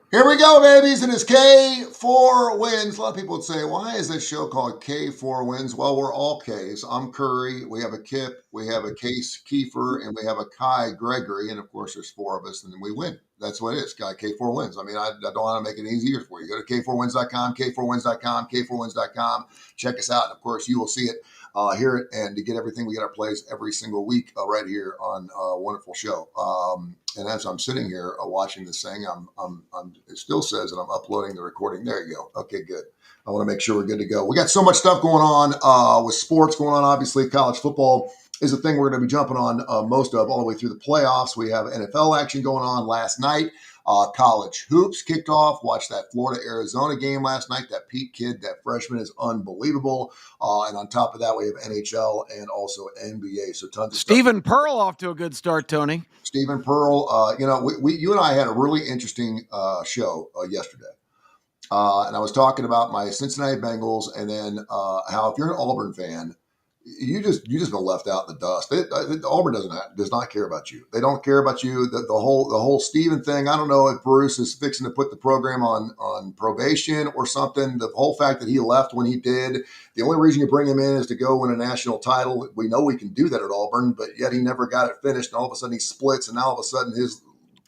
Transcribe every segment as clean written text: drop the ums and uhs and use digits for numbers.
Here we go, babies. It is K4 Wins. A lot of people would say, why is this show called K4 Wins? Well, we're all Ks. I'm Curry. We have a Kip. We have a Case Kiefer. And we have a Kai Gregory. And of course, there's four of us, and then we win. That's what it is. Guy K4 Wins. I mean, I don't want to make it easier for you. Go to K4Wins.com, K4Wins.com, K4Wins.com. Check us out. And of course, you will see it, hear it, and to get everything, we get our plays every single week right here on a wonderful show. And as I'm sitting here watching this thing, it still says that I'm uploading the recording. There you go. Okay, good. I want to make sure we're good to go. We got so much stuff going on with sports going on. Obviously, college football is a thing we're going to be jumping on most of all the way through the playoffs. We have NFL action going on last night. College hoops kicked off. Watched that Florida-Arizona game last night. That Pete kid, that freshman, is unbelievable. And on top of that, we have NHL and also NBA. So tons of Stephen stuff. Pearl off to a good start, Tony. Stephen Pearl, you and I had a really interesting show yesterday. And I was talking about my Cincinnati Bengals and then how if you're an Auburn fan, you just been left out in the dust. Auburn does not care about you. They don't care about you. The whole Steven thing. I don't know if Bruce is fixing to put the program on probation or something. The whole fact that he left when he did. The only reason you bring him in is to go win a national title. We know we can do that at Auburn, but yet he never got it finished. And all of a sudden he splits, and now all of a sudden his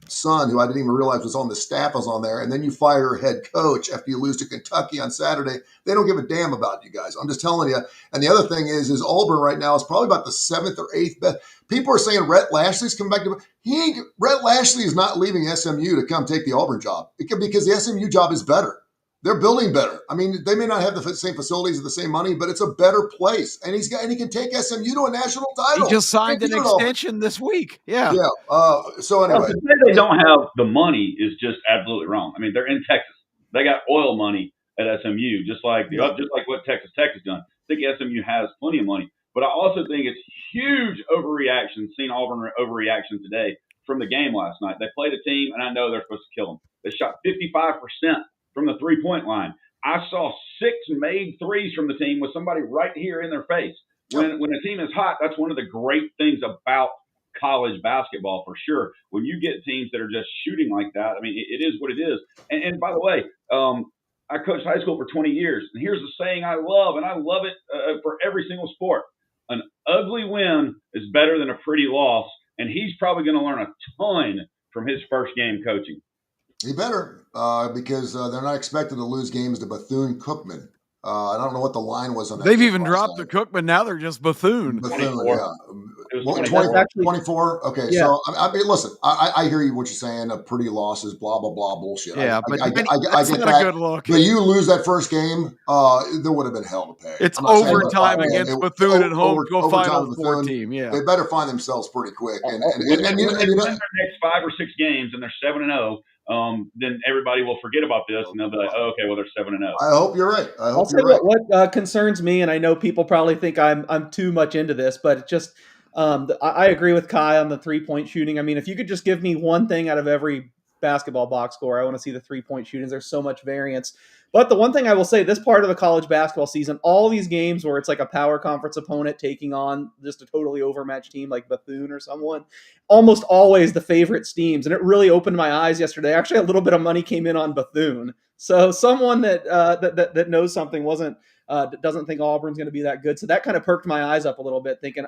son, who I didn't even realize was on the staff, was on there. And then you fire a head coach after you lose to Kentucky on Saturday. They don't give a damn about you guys. I'm just telling you. And the other thing is Auburn right now is probably about the seventh or eighth best. People are saying Rhett Lashley's coming back to. Rhett Lashley is not leaving SMU to come take the Auburn job because the SMU job is better. They're building better. I mean, they may not have the same facilities or the same money, but it's a better place. And he can take SMU to a national title. He just signed an extension this week. Yeah. So anyway, to say they don't have the money is just absolutely wrong. I mean, they're in Texas. They got oil money at SMU, just like what Texas Tech has done. I think SMU has plenty of money, but I also think it's huge overreaction. Seen Auburn overreaction today from the game last night. They played a team, and I know they're supposed to kill them. They shot 55% from the 3-point line. I saw 6 made threes from the team with somebody right here in their face. When a team is hot, that's one of the great things about college basketball for sure. When you get teams that are just shooting like that, I mean, it is what it is. And by the way, I coached high school for 20 years, and here's the saying I love, and I love it for every single sport: an ugly win is better than a pretty loss. And he's probably going to learn a ton from his first game coaching. He better, because they're not expected to lose games to Bethune-Cookman. I don't know what the line was on that. They've even dropped the Cookman. Now they're just Bethune. 24. Yeah. It was 24? Okay, yeah. So I mean, listen, I hear you what you're saying. A pretty loss is blah, blah, blah bullshit. Yeah, but I get that's not that. a good look. But you lose that first game, there would have been hell to pay. It's overtime against Bethune at home to a Final Four team. Yeah, they better find themselves pretty quick. And you know, their next 5 or 6 games, and they're 7-0. Then everybody will forget about this, and they'll be like, "Oh, okay, well, they're 7-0." I hope you're right. I'll say what concerns me, and I know people probably think I'm too much into this, but it's just I agree with Kai on the 3-point shooting. I mean, if you could just give me one thing out of every basketball box score, I want to see the 3-point shootings. There's so much variance. But the one thing I will say, this part of the college basketball season, all these games where it's like a power conference opponent taking on just a totally overmatched team like Bethune or someone, almost always the favorite teams. And it really opened my eyes yesterday. Actually, a little bit of money came in on Bethune. So someone that knows something doesn't think Auburn's going to be that good. So that kind of perked my eyes up a little bit, thinking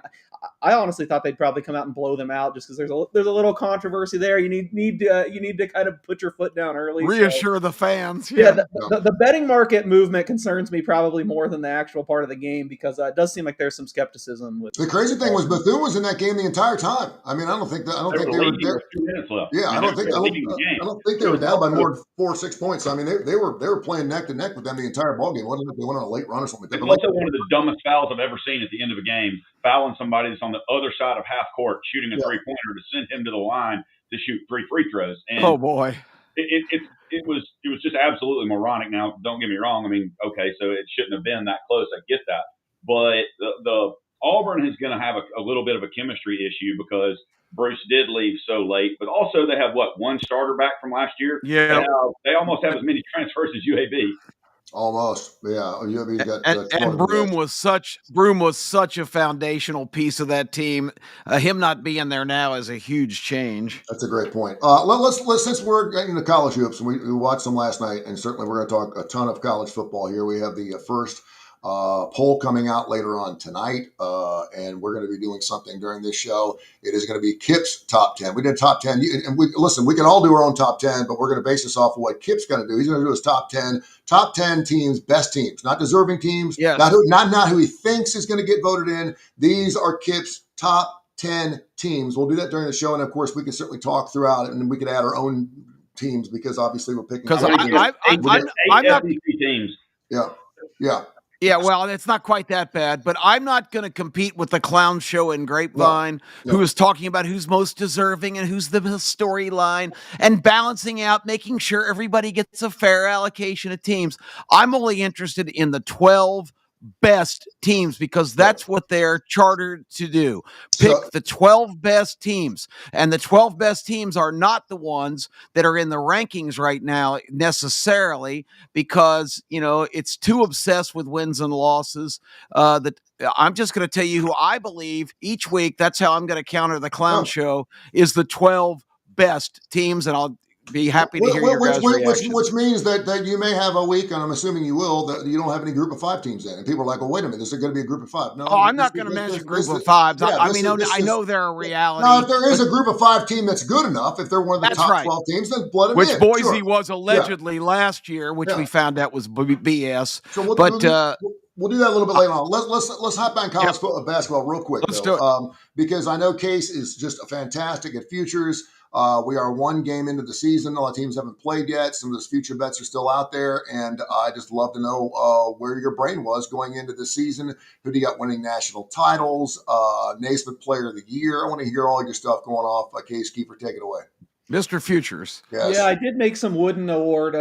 I honestly thought they'd probably come out and blow them out just because there's a little controversy there. You need to kind of put your foot down early. Reassure the fans. Yeah, the betting market movement concerns me probably more than the actual part of the game, because it does seem like there's some skepticism. The crazy thing was Bethune was in that game the entire time. I mean, I don't think they were there. 2 minutes left. Yeah, I don't think they were down by more than 4 or 6 points. I mean, they were playing neck to neck with them the entire ball game. Wasn't it? They went on a late run or something. It's also one of the dumbest fouls I've ever seen at the end of a game. Fouling somebody that's on the other side of half court, shooting a 3-pointer to send him to the line to shoot 3 free throws. And oh boy, it was just absolutely moronic. Now, don't get me wrong. I mean, okay, so it shouldn't have been that close. I get that, but the Auburn is going to have a little bit of a chemistry issue because Bruce did leave so late, but also they have one starter back from last year. Yeah, they almost have as many transfers as UAB. Almost, yeah. You've got and Broom was such a foundational piece of that team. Him not being there now is a huge change. That's a great point. Let's since we're getting into college hoops, and we watched them last night, and certainly we're going to talk a ton of college football here. We have the first poll coming out later on tonight, and we're going to be doing something during this show. It is going to be Kip's top 10. We did top 10, and we can all do our own top 10, but we're going to base this off of what Kip's going to do. He's going to do his top 10 teams, best teams, not deserving teams, yes. not who he thinks is going to get voted in. These are Kip's top 10 teams. We'll do that during the show, and of course, we can certainly talk throughout it, and we can add our own teams because obviously we're picking. Because I'm not teams. Yeah. Yeah, well, it's not quite that bad, but I'm not going to compete with the clown show in Grapevine, who is talking about who's most deserving and who's the storyline and balancing out, making sure everybody gets a fair allocation of teams. I'm only interested in the 12 best teams because that's what they're chartered to do. Pick the 12 best teams, and the 12 best teams are not the ones that are in the rankings right now necessarily because, it's too obsessed with wins and losses. That I'm just going to tell you who I believe each week. That's how I'm going to counter the clown show is the 12 best teams, and I'll be happy to hear your guys' reaction. Which means that you may have a week, and I'm assuming you will, that you don't have any group of 5 teams in. And people are like, well, wait a minute, this is going to be a group of 5. No, I'm not going to mention group of 5s. I know they're a reality. Now, if there is a group of 5 team that's good enough, if they're one of the top 12 teams, then blood them in. Which Boise was allegedly last year, which we found out was BS. So we'll do that a little bit later on. Let's hop on college football, basketball real quick, because I know Case is just fantastic at futures. We are one game into the season. A lot of teams haven't played yet. Some of those future bets are still out there. And I just love to know where your brain was going into the season. Who do you got winning national titles? Naismith Player of the Year. I want to hear all your stuff going off. Case, Keeper, take it away. Mr. Futures. Yes. Yeah, I did make some Wooden Award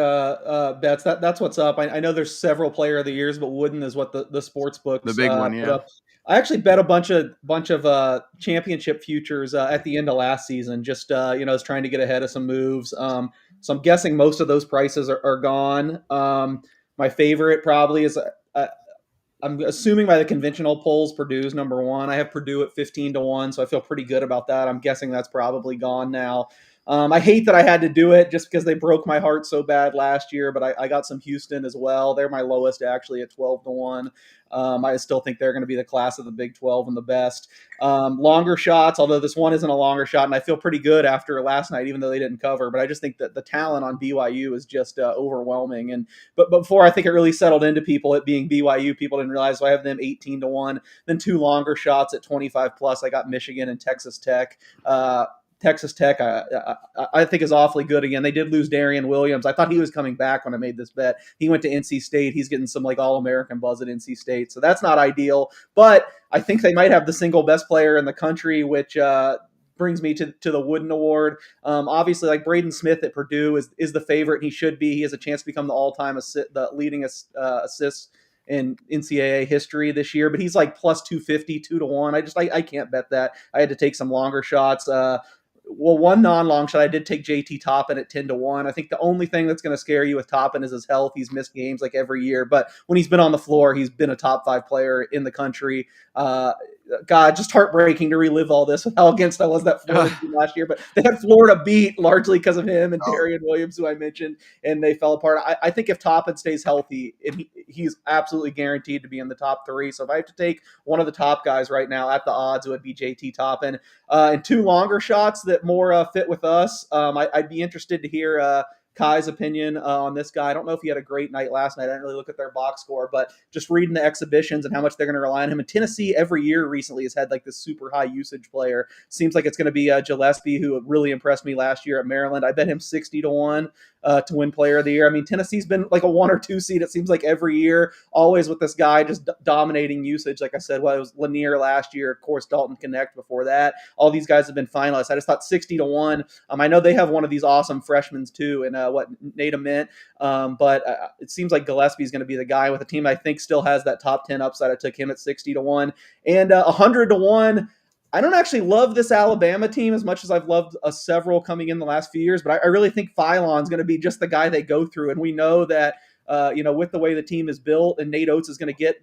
bets. That's what's up. I know there's several Player of the Years, but Wooden is what the sports books the big one, yeah. I actually bet a bunch of championship futures at the end of last season. Just I was trying to get ahead of some moves. So I'm guessing most of those prices are gone. My favorite probably is I'm assuming by the conventional polls, Purdue's number one. I have Purdue at 15-1, so I feel pretty good about that. I'm guessing that's probably gone now. I hate that I had to do it just because they broke my heart so bad last year, but I got some Houston as well. They're my lowest actually at 12-1. I still think they're going to be the class of the Big 12 and the best. Longer shots, although this one isn't a longer shot, and I feel pretty good after last night, even though they didn't cover. But I just think that the talent on BYU is just overwhelming. But before I think it really settled into people, it being BYU, people didn't realize. So I have them 18-1. Then 2 longer shots at 25+. I got Michigan and Texas Tech. Texas Tech, I think, is awfully good again. They did lose Darian Williams. I thought he was coming back when I made this bet. He went to NC State. He's getting some All-American buzz at NC State. So that's not ideal. But I think they might have the single best player in the country, which brings me to the Wooden Award. Obviously, Braden Smith at Purdue is the favorite, and he should be. He has a chance to become the all-time the leading assists in NCAA history this year, but he's plus 250, 2-1. I can't bet that. I had to take some longer shots. One non-long shot, I did take JT Toppin at 10-1. I think the only thing that's going to scare you with Toppin is his health. He's missed games every year, but when he's been on the floor, he's been a top 5 player in the country. God, just heartbreaking to relive all this with how against I was that Florida team last year. But they had Florida beat largely because of him and Darian Williams, who I mentioned, and they fell apart. I think if Toppin stays healthy, he's absolutely guaranteed to be in the top 3. So if I have to take one of the top guys right now at the odds, it would be JT Toppin. And 2 longer shots that more fit with us. I'd be interested to hear Kai's opinion on this guy. I don't know if he had a great night last night. I didn't really look at their box score, but just reading the exhibitions and how much they're going to rely on him. And Tennessee every year recently has had this super high usage player. Seems like it's going to be Gillespie, who really impressed me last year at Maryland. I bet him 60-1 to win Player of the Year. I mean, Tennessee's been a 1 or 2 seed, it seems like, every year, always with this guy just dominating usage. Like I said, it was Lanier last year, of course, Dalton Connect before that. All these guys have been finalists. I just thought 60-1. I know they have one of these awesome freshmen too, and Nate Ament, but it seems like Gillespie's going to be the guy with a team I think still has that top 10 upside. I took him at 60-1 and 100-1. I don't actually love this Alabama team as much as I've loved several coming in the last few years, but I really think Philon's going to be just the guy they go through. And we know that with the way the team is built, and Nate Oates is going to get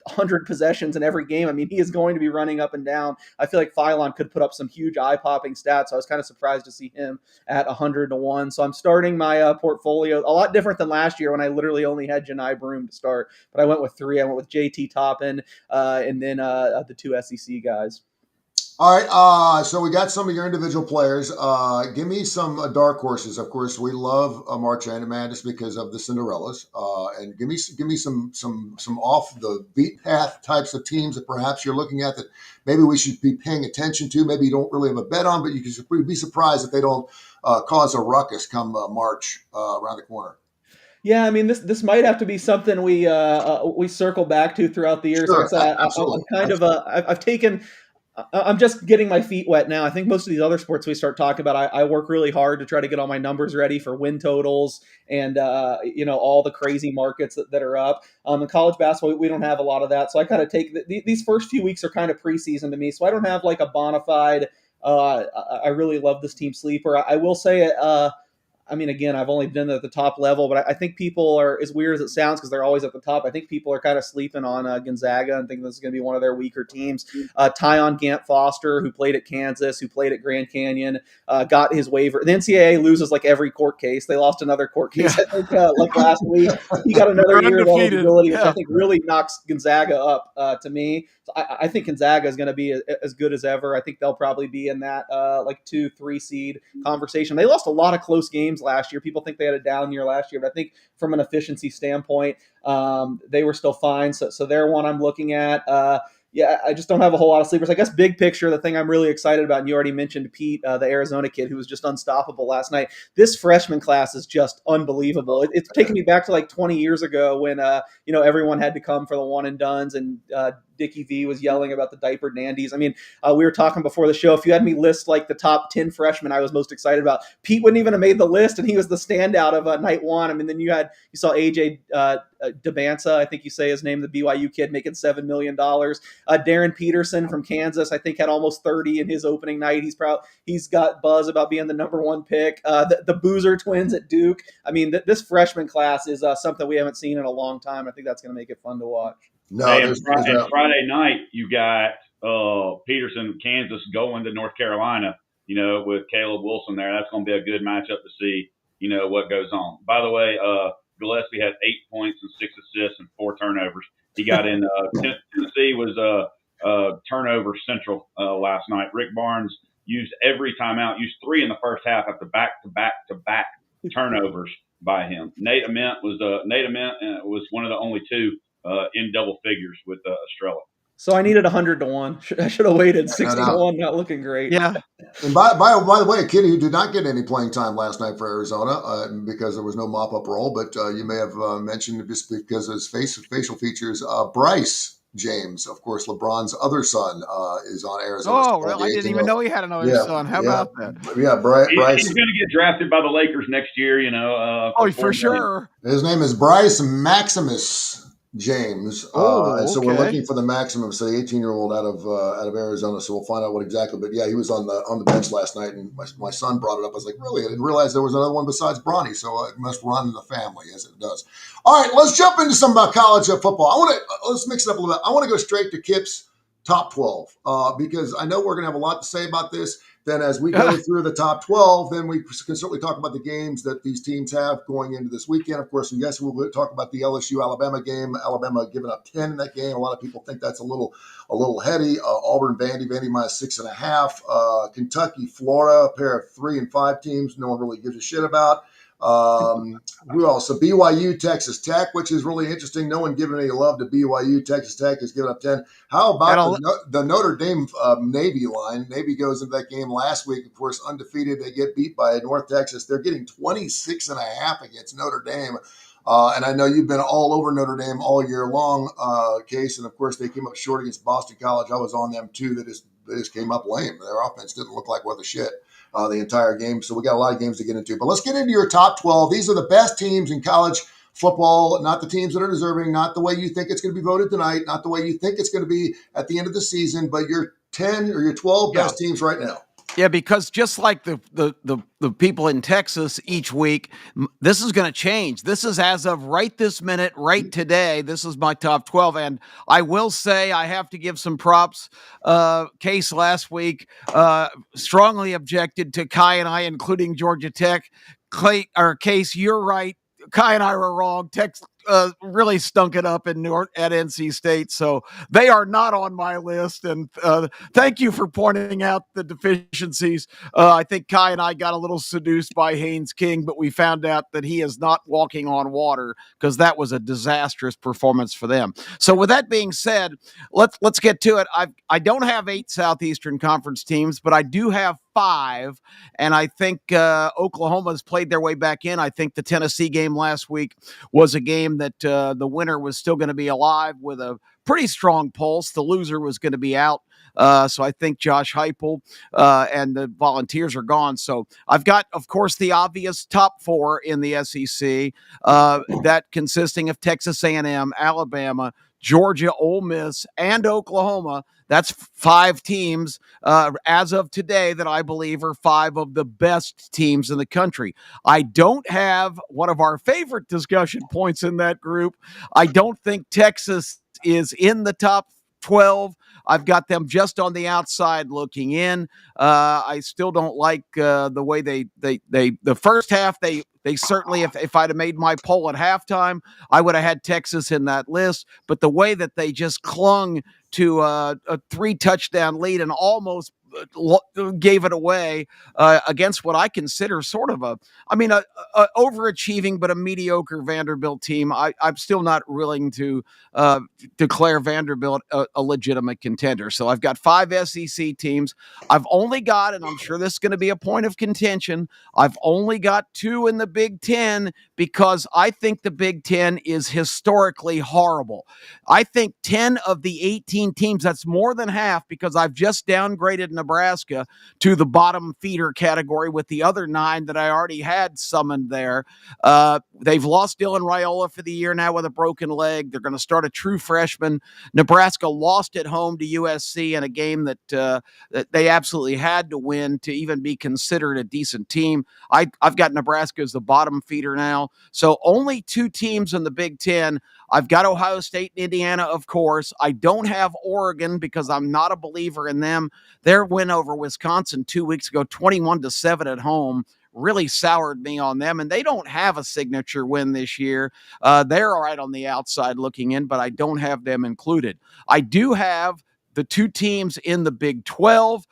100 possessions in every game. I mean, he is going to be running up and down. I feel like Phylon could put up some huge eye-popping stats. So I was kind of surprised to see him at 100-1. So I'm starting my portfolio a lot different than last year when I literally only had Janai Broom to start. But I went with 3. I went with JT Toppin and then the 2 SEC guys. All right, so we got some of your individual players. Give me some dark horses. Of course, we love March Madness because of the Cinderellas, and give me some off the beat path types of teams that perhaps you're looking at that maybe we should be paying attention to. Maybe you don't really have a bet on, but you could be surprised if they don't cause a ruckus come March around the corner. Yeah, I mean this might have to be something we circle back to throughout the year. Sure, So I've taken. I'm just getting my feet wet now. I think most of these other sports we start talking about, I work really hard to try to get all my numbers ready for win totals and all the crazy markets that are up. In college basketball, we don't have a lot of that, so I kind of take these first few weeks are kind of preseason to me. So I don't have like a bona fide. I really love this team sleeper. I will say I mean, again, I've only been at the top level, but I think people are, as weird as it sounds, because they're always at the top, I think people are kind of sleeping on Gonzaga and thinking this is going to be one of their weaker teams. Tyon Gant Foster, who played at Kansas, who played at Grand Canyon, got his waiver. The NCAA loses like every court case. They lost another court case, I think, like last week. He got another year of eligibility, which I think really knocks Gonzaga up to me. So I think Gonzaga is going to be as good as ever. I think they'll probably be in that 2-3 seed conversation. They lost a lot of close games last year. People think they had a down year last year, but I think from an efficiency standpoint, they were still fine. So they're one I'm looking at. I just don't have a whole lot of sleepers. I guess big picture, the thing I'm really excited about, and you already mentioned Pete, the Arizona kid who was just unstoppable last night. This freshman class is just unbelievable. It's taken me back to like 20 years ago when everyone had to come for the one and dones, and Dickie V was yelling about the diapered Nandies. I mean, we were talking before the show. If you had me list like the top 10 freshmen I was most excited about, Pete wouldn't even have made the list, and he was the standout of night one. I mean, then you saw AJ Debansa, I think you say his name, the BYU kid, making $7 million. Darren Peterson from Kansas, I think, had almost 30 in his opening night. He's got buzz about being the number one pick. The Boozer twins at Duke. I mean, this freshman class is something we haven't seen in a long time. I think that's going to make it fun to watch. No, and Friday night you got Peterson, Kansas, going to North Carolina. With Caleb Wilson there, that's going to be a good matchup to see. What goes on. By the way, Gillespie had 8 points and 6 assists and 4 turnovers. He got in. Tennessee was turnover central last night. Rick Barnes used every timeout. Used 3 in the first half after back-to-back turnovers by him. Nate Ament was one of the only 2 in double figures with Estrella. So I needed 100-1. I should have waited. 60-1, not looking great. Yeah. And by the way, a kid who did not get any playing time last night for Arizona because there was no mop-up role, but you may have mentioned just because of his facial features, Bryce James, of course, LeBron's other son, is on Arizona. Oh, really? I didn't even know he had another son. How about that? Yeah, Bryce. He's going to get drafted by the Lakers next year, for sure. His name is Bryce Maximus James. And so we're looking for the maximum, say 18-year-old out of Arizona. So we'll find out what exactly. But yeah, he was on the bench last night, and my son brought it up. I was like, really? I didn't realize there was another one besides Bronny. So it must run in the family, as it does. All right, let's jump into some college football. Let's mix it up a little bit. I want to go straight to Kip's top 12 because I know we're going to have a lot to say about this. Then as we go through the top 12, then we can certainly talk about the games that these teams have going into this weekend. Of course, yes, we'll talk about the LSU-Alabama game. Alabama giving up 10 in that game. A lot of people think that's a little heady. Auburn, Vandy minus 6.5. Kentucky, Florida, a pair of 3 and 5 teams no one really gives a shit about. Who else? So BYU, Texas Tech, which is really interesting. No one giving any love to BYU. Texas Tech has given up 10. How about the Notre Dame Navy line? Navy goes into that game last week, of course, undefeated. They get beat by North Texas. They're getting 26.5 against Notre Dame. And I know you've been all over Notre Dame all year long, Case. And, of course, they came up short against Boston College. I was on them, too. They just came up lame. Their offense didn't look like worth a shit the entire game. So we got a lot of games to get into. But let's get into your top 12. These are the best teams in college football, not the teams that are deserving, not the way you think it's going to be voted tonight, not the way you think it's going to be at the end of the season, but your 10 or your 12 best teams right now. Yeah, because just like the people in Texas each week, this is going to change. This is as of right this minute, right today. This is my top 12. And I will say I have to give some props. Case last week strongly objected to Kai and I, including Georgia Tech. Case, you're right. Kai and I were wrong. Tech really stunk it up at NC State, so they are not on my list. And thank you for pointing out the deficiencies. I think Kai and I got a little seduced by Haynes King, but we found out that he is not walking on water because that was a disastrous performance for them. So, with that being said, let's get to it. I don't have 8 Southeastern Conference teams, but I do have 5, and I think Oklahoma's played their way back in. I think the Tennessee game last week was a game that the winner was still going to be alive with a pretty strong pulse. The loser was going to be out. So I think Josh Heupel and the Volunteers are gone. So I've got, of course, the obvious top 4 in the SEC, that consisting of Texas A&M, Alabama, Georgia, Ole Miss, and Oklahoma. That's 5 teams as of today that I believe are 5 of the best teams in the country. I don't have one of our favorite discussion points in that group. I don't think Texas is in the top 12. I've got them just on the outside looking in. I still don't like the way they the first half, they certainly, if I'd have made my poll at halftime, I would have had Texas in that list. But the way that they just clung to a 3 touchdown lead and almost gave it away against what I consider sort of a overachieving but a mediocre Vanderbilt team. I'm still not willing to declare Vanderbilt a legitimate contender. So I've got 5 SEC teams. I've only got, and I'm sure this is going to be a point of contention, I've only got 2 in the Big Ten because I think the Big Ten is historically horrible. I think 10 of the 18 teams, that's more than half, because I've just downgraded Nebraska to the bottom feeder category with the other 9 that I already had summoned there. They've lost Dylan Raiola for the year now with a broken leg. They're going to start a true freshman. Nebraska lost at home to USC in a game that they absolutely had to win to even be considered a decent team. I've got Nebraska as the bottom feeder now. So only 2 teams in the Big Ten. I've got Ohio State and Indiana, of course. I don't have Oregon because I'm not a believer in them. Their win over Wisconsin 2 weeks ago, 21-7 at home, really soured me on them. And they don't have a signature win this year. They're right on the outside looking in, but I don't have them included. I do have the 2 teams in the Big 12.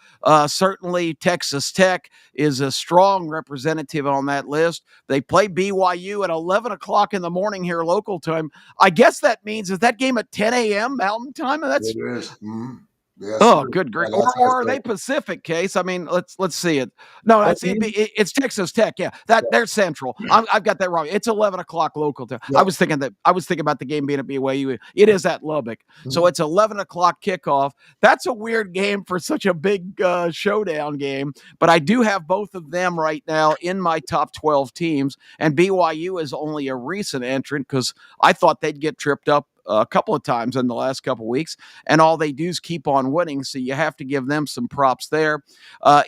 Certainly Texas Tech is a strong representative on that list. They play BYU at 11 o'clock in the morning here local time. I guess that means, is that game at 10 a.m. Mountain time? That's, it is. Mm-hmm. Yes, oh, good grief. Yeah, Or are they Pacific, Case? I mean, let's see it. No, it's Texas Tech. Yeah, they're Central. I've got that wrong. It's 11 o'clock local time. Yeah. I was thinking about the game being at BYU. It is at Lubbock, so it's 11 o'clock kickoff. That's a weird game for such a big showdown game. But I do have both of them right now in my top 12 teams, and BYU is only a recent entrant because I thought they'd get tripped up a couple of times in the last couple of weeks, and all they do is keep on winning. So you have to give them some props there.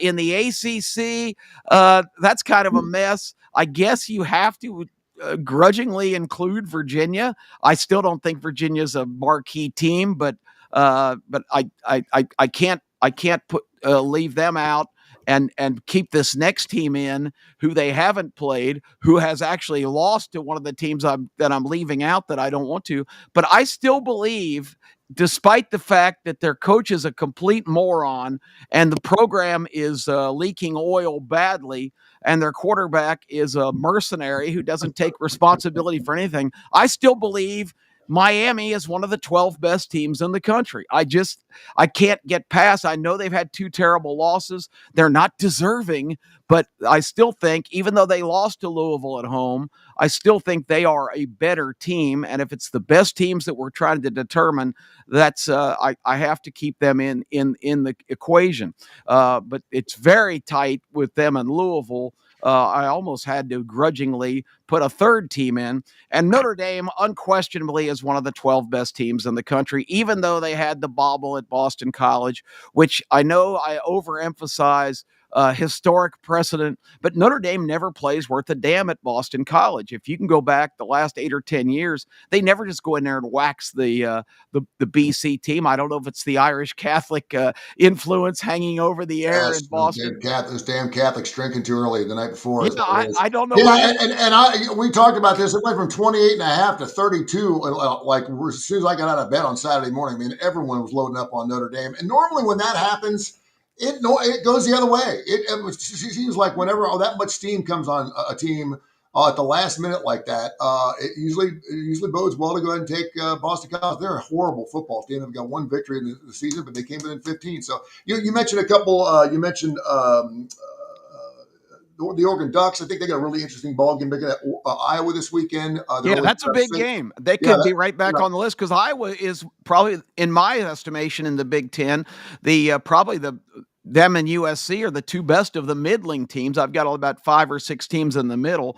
In the ACC, that's kind of a mess. I guess you have to grudgingly include Virginia. I still don't think Virginia's a marquee team, but I can't leave them out and keep this next team in who they haven't played, who has actually lost to one of the teams that I'm leaving out that I don't want to. But I still believe, despite the fact that their coach is a complete moron and the program is leaking oil badly and their quarterback is a mercenary who doesn't take responsibility for anything, I still believe Miami is one of the 12 best teams in the country. I can't get past. I know they've had 2 terrible losses. They're not deserving, but I still think, even though they lost to Louisville at home, I still think they are a better team. And if it's the best teams that we're trying to determine, that's I have to keep them in the equation. But it's very tight with them and Louisville. I almost had to grudgingly put a 3rd team in. And Notre Dame unquestionably is one of the 12 best teams in the country, even though they had the bobble at Boston College, which I know I overemphasize historic precedent. But Notre Dame never plays worth a damn at Boston College. If you can go back the last 8 or 10 years, they never just go in there and wax the BC team. I don't know if it's the Irish Catholic influence hanging over the air in Boston. Those damn Catholics drinking too early the night before. Yeah, I don't know. Yeah, we talked about this. It went from 28.5 to 32. Like as soon as I got out of bed on Saturday morning, I mean, everyone was loading up on Notre Dame. And normally when that happens, it goes the other way. It seems like whenever that much steam comes on a team at the last minute like that, it usually bodes well to go ahead and take Boston College. They're a horrible football team. They've got one victory in the season, but they came within 15. So you mentioned a couple. You mentioned the Oregon Ducks. I think they got a really interesting ball game. They're going to Iowa this weekend. That's a big game. They could be right back on the list because Iowa is probably, in my estimation, in the Big Ten, them and USC are the two best of the middling teams. I've got about 5 or 6 teams in the middle.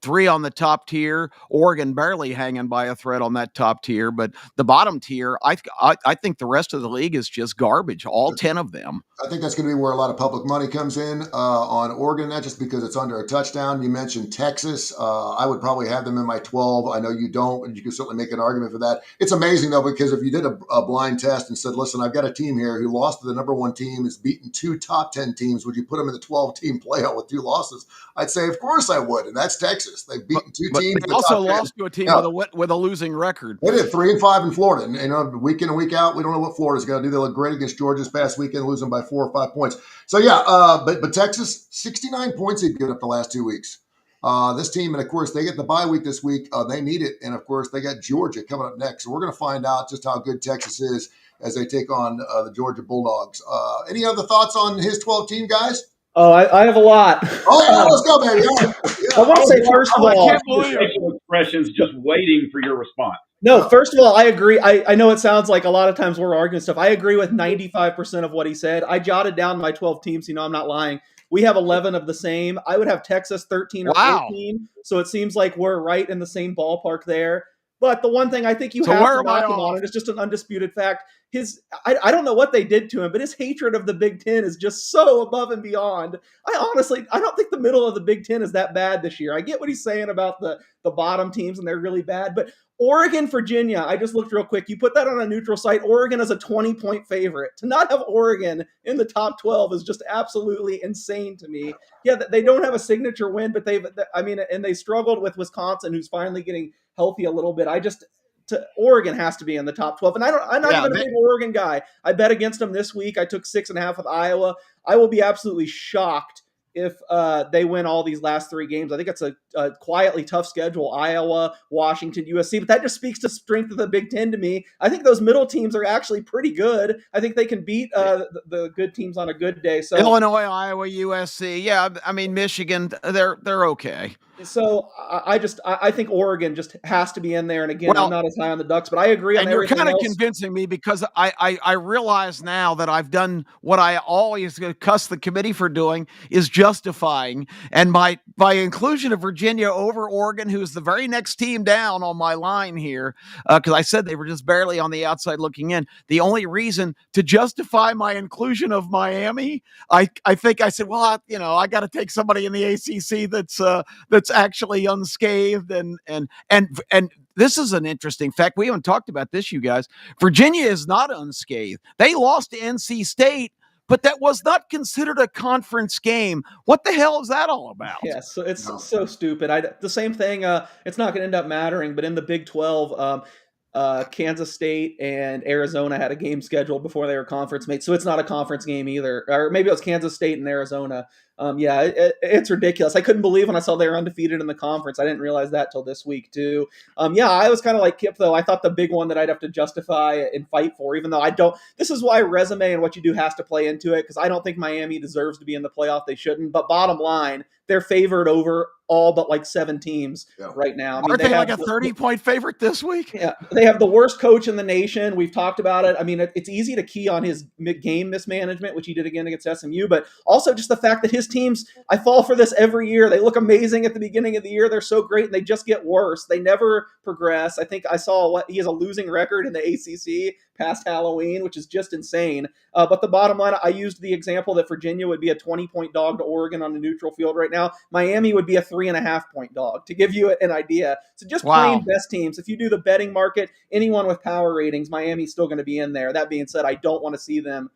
3 on the top tier. Oregon barely hanging by a thread on that top tier, but the bottom tier, I think the rest of the league is just garbage. All 10 of them. I think that's going to be where a lot of public money comes in on Oregon, not just because it's under a touchdown. You mentioned Texas. I would probably have them in my 12. I know you don't, and you can certainly make an argument for that. It's amazing, though, because if you did a blind test and said, listen, I've got a team here who lost to the number 1 team, has beaten 2 top 10 teams, would you put them in the 12-team playoff with 2 losses? I'd say, of course I would, and that's Texas. They've beaten 2 teams. They also lost to a team with a losing record. They did 3-5 in Florida, and week in and week out, we don't know what Florida's going to do. They look great against Georgia this past weekend, losing by 4 or 5 points. So but Texas, 69 points they've given up the last 2 weeks. This team, and of course they get the bye week this week. They need it, and of course they got Georgia coming up next. So we're going to find out just how good Texas is as they take on the Georgia Bulldogs. Any other thoughts on his 12 team, guys? Oh, I have a lot. Oh, yeah, let's go, baby. I want to say, first of all, facial expressions, just waiting for your response. No, first of all, I agree. I know it sounds like a lot of times we're arguing stuff. I agree with 95% of what he said. I jotted down my 12 teams. I'm not lying. We have 11 of the same. I would have Texas 13 or 14. So it seems like we're right in the same ballpark there. But the one thing I think you have to knock him on, and it's just an undisputed fact, I don't know what they did to him, but his hatred of the Big Ten is just so above and beyond. I don't think the middle of the Big Ten is that bad this year. I get what he's saying about the bottom teams and they're really bad, but Oregon, Virginia, I just looked real quick. You put that on a neutral site. Oregon is a 20-point favorite. To not have Oregon in the top 12 is just absolutely insane to me. Yeah, they don't have a signature win, but they struggled with Wisconsin, who's finally getting healthy a little bit. Oregon has to be in the top 12. And I'm not even a big Oregon guy. I bet against them this week. I took 6.5 with Iowa. I will be absolutely shocked if they win all these last 3 games. I think it's a quietly tough schedule: Iowa, Washington, USC. But that just speaks to strength of the Big Ten to me. I think those middle teams are actually pretty good. I think they can beat the good teams on a good day. So Illinois, Iowa, USC. Yeah, I mean Michigan. They're okay. So I think Oregon just has to be in there. And again, I'm not as high on the Ducks, but I agree on everything else. And you're kind of convincing me because I realize now that I've done what I always cuss the committee for doing, is justifying. And by inclusion of Virginia over Oregon, who's the very next team down on my line here, because I said they were just barely on the outside looking in. The only reason to justify my inclusion of Miami, I think I said, well, I got to take somebody in the ACC that's actually unscathed, and this is an interesting fact. We haven't talked about this, you guys. Virginia is not unscathed. They lost to NC State, but that was not considered a conference game. What the hell is that all about? Yeah, so it's so stupid. The same thing. It's not going to end up mattering, but in the Big 12, Kansas State and Arizona had a game scheduled before they were conference mates, so it's not a conference game either. Or maybe it was Kansas State and Arizona. It's ridiculous. I couldn't believe when I saw they were undefeated in the conference. I didn't realize that till this week too. I was kind of like Kip though. I thought the big one that I'd have to justify and fight for, even though I don't. This is why resume and what you do has to play into it, because I don't think Miami deserves to be in the playoff. They shouldn't. But bottom line, they're favored over all but like 7 teams right now. Aren't they like a 30-point favorite this week? Yeah, they have the worst coach in the nation. We've talked about it. I mean, it's easy to key on his game mismanagement, which he did again against SMU, but also just the fact that his teams, I fall for this every year. They look amazing at the beginning of the year. They're so great, and they just get worse. They never progress. I think I saw he has a losing record in the ACC. past Halloween, which is just insane. But the bottom line, I used the example that Virginia would be a 20-point dog to Oregon on a neutral field right now. Miami would be a 3.5-point dog, to give you an idea. So just plain best teams. If you do the betting market, anyone with power ratings, Miami's still going to be in there. That being said, I don't want to see them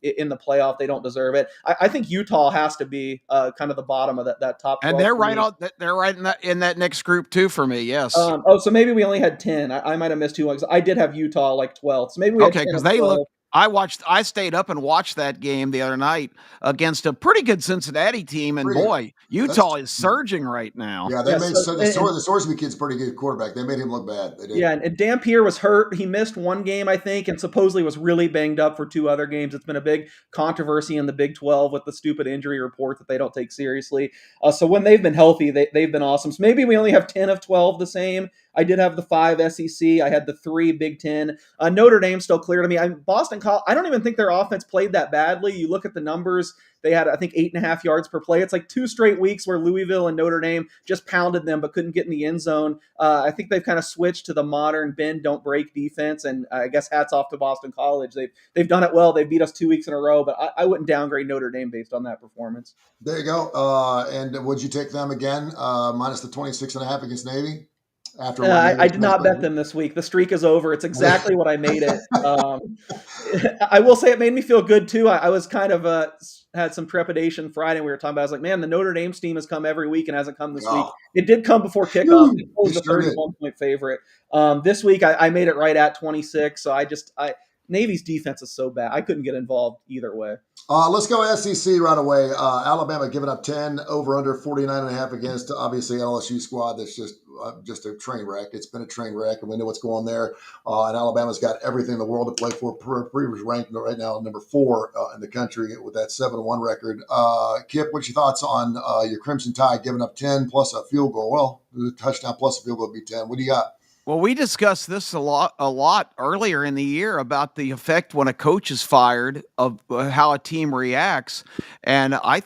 in the playoff. They don't deserve it. I think Utah has to be kind of the bottom of that top 12. And they're right on. They're right in that next group too for me. Yes. So maybe we only had 10. I might have missed 2 ones. I did have Utah like 12th. So maybe we had 10 because they look. I stayed up and watched that game the other night against a pretty good Cincinnati team, and boy, Utah is surging right now. Yeah, they made the Sorsby kid's pretty good quarterback. They made him look bad. They did. Yeah, and Dampier was hurt. He missed one game, I think, and supposedly was really banged up for 2 other games. It's been a big controversy in the Big 12 with the stupid injury report that they don't take seriously. So when they've been healthy, they've been awesome. So maybe we only have 10 of 12 the same. I did have the 5 SEC. I had the 3 Big 10. Notre Dame still clear to me. Boston College, I don't even think their offense played that badly. You look at the numbers, they had, I think, 8.5 yards per play. It's like 2 straight weeks where Louisville and Notre Dame just pounded them but couldn't get in the end zone. I think they've kind of switched to the modern bend, don't break defense, and I guess hats off to Boston College. They've done it well. They beat us 2 weeks in a row, but I wouldn't downgrade Notre Dame based on that performance. There you go. And would you take them again, minus the 26.5 against Navy? After I did not bet them this week. The streak is over. It's exactly what I made it. I will say it made me feel good too. I was kind of had some trepidation Friday. We were talking about. I was like, man, the Notre Dame team has come every week and hasn't come this week. It did come before kickoff. It was the 31-point favorite. This week I made it right at 26. So Navy's defense is so bad. I couldn't get involved either way. Let's go SEC right away. Alabama giving up 10, over under 49.5 against obviously LSU squad that's just a train wreck. It's been a train wreck, and we know what's going on there. And Alabama's got everything in the world to play for. Previous ranked right now number 4 in the country with that 7-1 record. Kip, what's your thoughts on your Crimson Tide giving up 10 plus a field goal? Well, the touchdown plus a field goal would be 10. What do you got? Well, we discussed this a lot earlier in the year about the effect when a coach is fired of how a team reacts, and I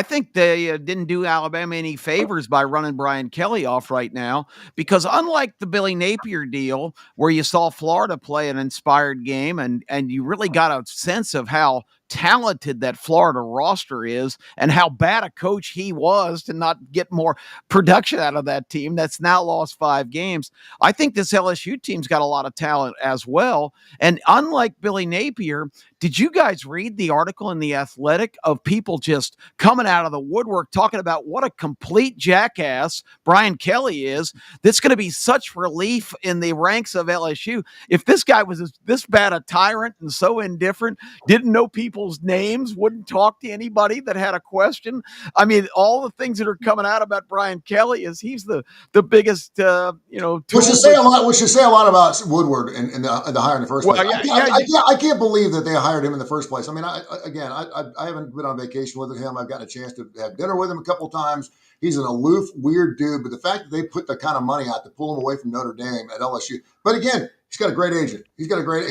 think they didn't do Alabama any favors by running Brian Kelly off right now, because unlike the Billy Napier deal where you saw Florida play an inspired game and you really got a sense of how talented that Florida roster is and how bad a coach he was to not get more production out of that team that's now lost 5 games. I think this LSU team's got a lot of talent as well. And unlike Billy Napier, did you guys read the article in The Athletic of people just coming out of the woodwork talking about what a complete jackass Brian Kelly is? That's going to be such relief in the ranks of LSU. If this guy was this bad a tyrant and so indifferent, didn't know people's names, wouldn't talk to anybody that had a question. I mean, all the things that are coming out about Brian Kelly is he's the biggest, We should say a lot about Woodward and the hire in the first place. I can't believe that they hired him in the first place. I mean, I haven't been on vacation with him. I've gotten a chance to have dinner with him a couple of times. He's an aloof, weird dude, but the fact that they put the kind of money out to pull him away from Notre Dame at LSU, but again, he's got a great agent. He's got a great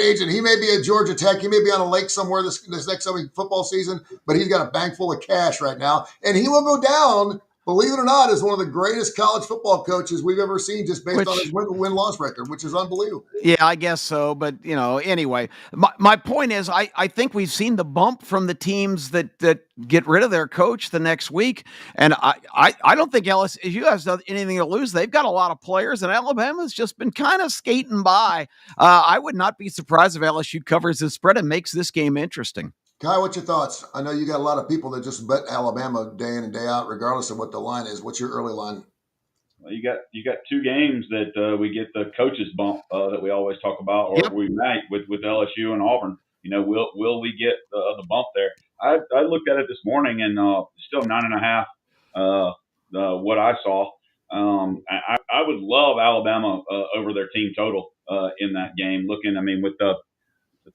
agent. He may be at Georgia Tech. He may be on a lake somewhere this next football season, but he's got a bank full of cash right now, and he will go down, believe it or not, as one of the greatest college football coaches we've ever seen, just based on his win-loss record, which is unbelievable. Yeah, I guess so. But, anyway, my point is I think we've seen the bump from the teams that get rid of their coach the next week. And I don't think LSU has anything to lose. They've got a lot of players, and Alabama's just been kind of skating by. I would not be surprised if LSU covers this spread and makes this game interesting. Kai, what's your thoughts? I know you got a lot of people that just bet Alabama day in and day out, regardless of what the line is. What's your early line? Well, you got 2 games that we get the coaches bump that we always talk about, or we might with LSU and Auburn. Will we get the bump there? I looked at it this morning and still 9.5. What I saw, I would love Alabama over their team total in that game. With the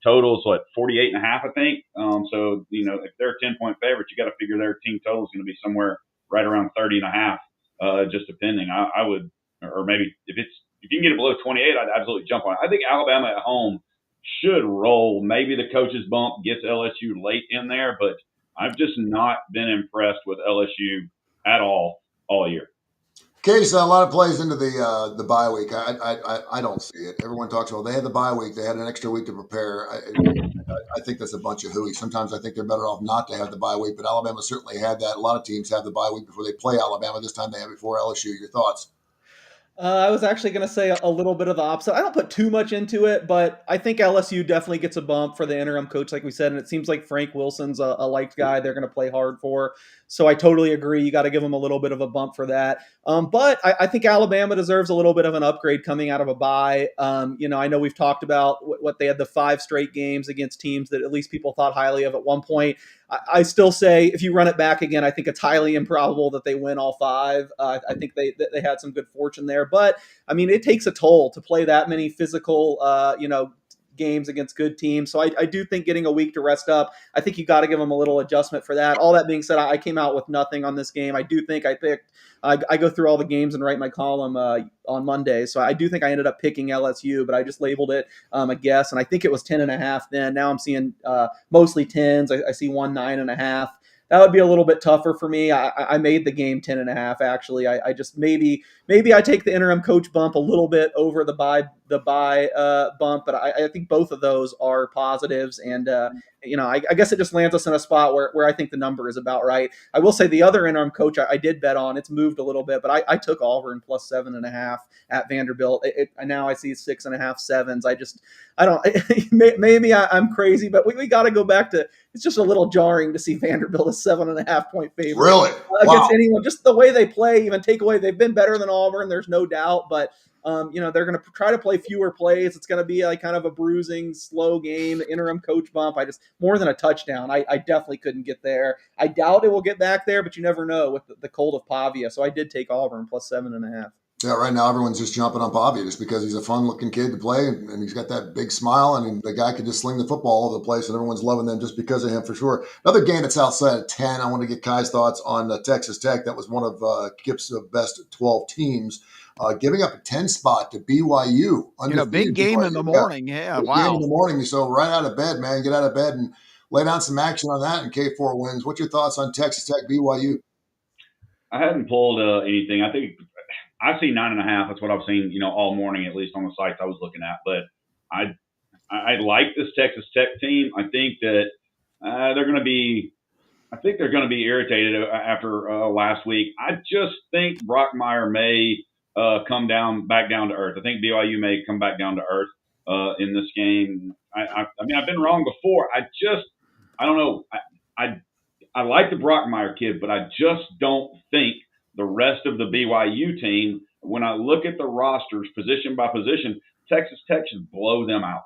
total's 48.5, I think. So, if they're a 10-point favorite, you got to figure their team total is going to be somewhere right around 30.5, just depending. I would, or maybe if you can get it below 28, I'd absolutely jump on it. I think Alabama at home should roll. Maybe the coach's bump gets LSU late in there, but I've just not been impressed with LSU at all year. Case a lot of plays into the bye week. I don't see it. Everyone talks about they had the bye week. They had an extra week to prepare. I think that's a bunch of hooey. Sometimes I think they're better off not to have the bye week, but Alabama certainly had that. A lot of teams have the bye week before they play Alabama. This time they have it before LSU. Your thoughts? I was actually going to say a little bit of the opposite. I don't put too much into it, but I think LSU definitely gets a bump for the interim coach, like we said, and it seems like Frank Wilson's a liked guy they're going to play hard for. So I totally agree. You got to give them a little bit of a bump for that. But I think Alabama deserves a little bit of an upgrade coming out of a bye. I know we've talked about what they had the 5 straight games against teams that at least people thought highly of at one point. I still say if you run it back again, I think it's highly improbable that they win all 5. I think they had some good fortune there, but I mean, it takes a toll to play that many physical, games against good teams. So I do think getting a week to rest up, I think you got to give them a little adjustment for that. All that being said, I came out with nothing on this game. I do think I go through all the games and write my column on Monday. So I do think I ended up picking LSU, but I just labeled it a guess. And I think it was 10.5 then. Now I'm seeing mostly 10s. I see 1 9.5. That would be a little bit tougher for me. I made the game 10.5. Actually, I just maybe I take the interim coach bump a little bit over the bye bump, but I think both of those are positives, and I guess it just lands us in a spot where I think the number is about right. I will say the other interim coach I did bet on. It's moved a little bit, but I took Auburn plus 7.5 at Vanderbilt. Now I see 6.5 7s. I don't. Maybe I'm crazy, but we got to go back to. It's just a little jarring to see Vanderbilt a 7.5 point favorite. Really? Against anyone. Just the way they play, even take away. They've been better than Auburn. There's no doubt, but. They're going to try to play fewer plays. It's going to be like kind of a bruising, slow game, interim coach bump. More than a touchdown. I definitely couldn't get there. I doubt it will get back there, but you never know with the cold of Pavia. So I did take Auburn plus 7.5. Yeah, right now everyone's just jumping on Pavia just because he's a fun-looking kid to play, and he's got that big smile, and the guy can just sling the football all over the place, and everyone's loving them just because of him for sure. Another game that's outside of 10, I want to get Kai's thoughts on Texas Tech. That was one of Kip's best 12 teams. Giving up a 10 spot to BYU. Big game in the morning. Yeah, wow. Game in the morning. So right out of bed, man. Get out of bed and lay down some action on that in K4Wins. What's your thoughts on Texas Tech, BYU? I hadn't pulled anything. I think I see 9.5. That's what I've seen, all morning, at least on the sites I was looking at. But I like this Texas Tech team. I think that they're going to be irritated after last week. I just think Brockmeyer may come back down to earth. I think BYU may come back down to earth in this game. I mean, I've been wrong before. I don't know. I like the Brockmeyer kid, but I just don't think the rest of the BYU team, when I look at the rosters position by position, Texas Tech should blow them out.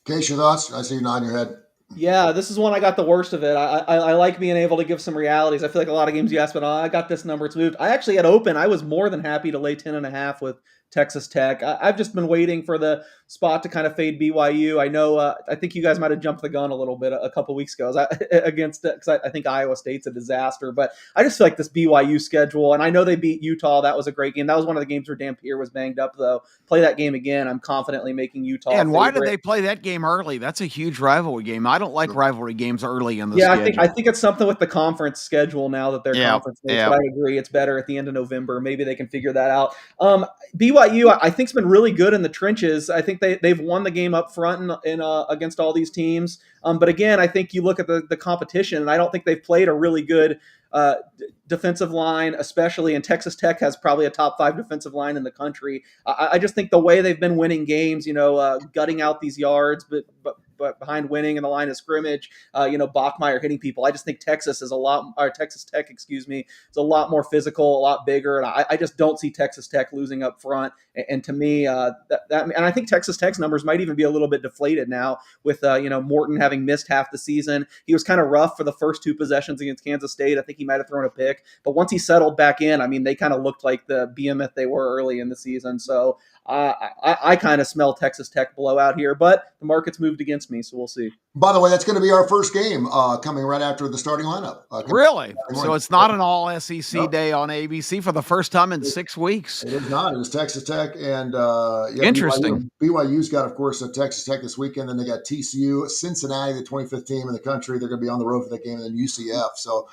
Case, your thoughts? I see you nodding your head. Yeah, this is one I got the worst of it. I like being able to give some realities. I feel like a lot of games you ask, but I got this number. It's moved. I actually had open. I was more than happy to lay 10.5 with Texas Tech. I've just been waiting for the spot to kind of fade BYU. I know. I think you guys might have jumped the gun a little bit a couple weeks ago because I think Iowa State's a disaster. But I just feel like this BYU schedule, and I know they beat Utah. That was a great game. That was one of the games where Dampier was banged up, though. Play that game again. I'm confidently making Utah. And why did they play that game early? That's a huge rivalry game. I don't like rivalry games early in the schedule. I think it's something with the conference schedule now that they're conference mates. But I agree, it's better at the end of November. Maybe they can figure that out. BYU, I think, has been really good in the trenches. I think they've won the game up front in against all these teams. But again, I think you look at the competition, and I don't think they've played a really good defensive line, especially, and Texas Tech has probably a top 5 defensive line in the country. I just think the way they've been winning games, gutting out these yards, but behind winning in the line of scrimmage, Bachmeier hitting people. I just think Texas Tech, is a lot more physical, a lot bigger, and I just don't see Texas Tech losing up front. And to me, and I think Texas Tech's numbers might even be a little bit deflated now with Morton having missed half the season. He was kind of rough for the first 2 possessions against Kansas State. I think he might have thrown a pick, but once he settled back in, I mean, they kind of looked like the behemoth they were early in the season. So I kind of smell Texas Tech blowout here, but the market's moved against convince me. So we'll see. By the way, that's going to be our first game coming right after the starting lineup. Really? So it's not an all SEC Nope. day on ABC for the first time in 6 weeks. It is not. It was Texas Tech and Interesting. BYU's got, of course, Texas Tech this weekend. Then they got TCU, Cincinnati, the 25th team in the country. They're going to be on the road for that game, and then UCF. So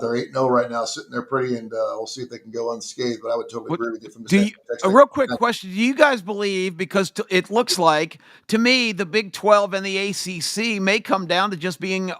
they're 8-0 right now, sitting there pretty, and we'll see if they can go unscathed. But I would totally agree with you from the a real quick question. Do you guys believe, because it looks like, to me, the Big 12 and the ACC may come down to just being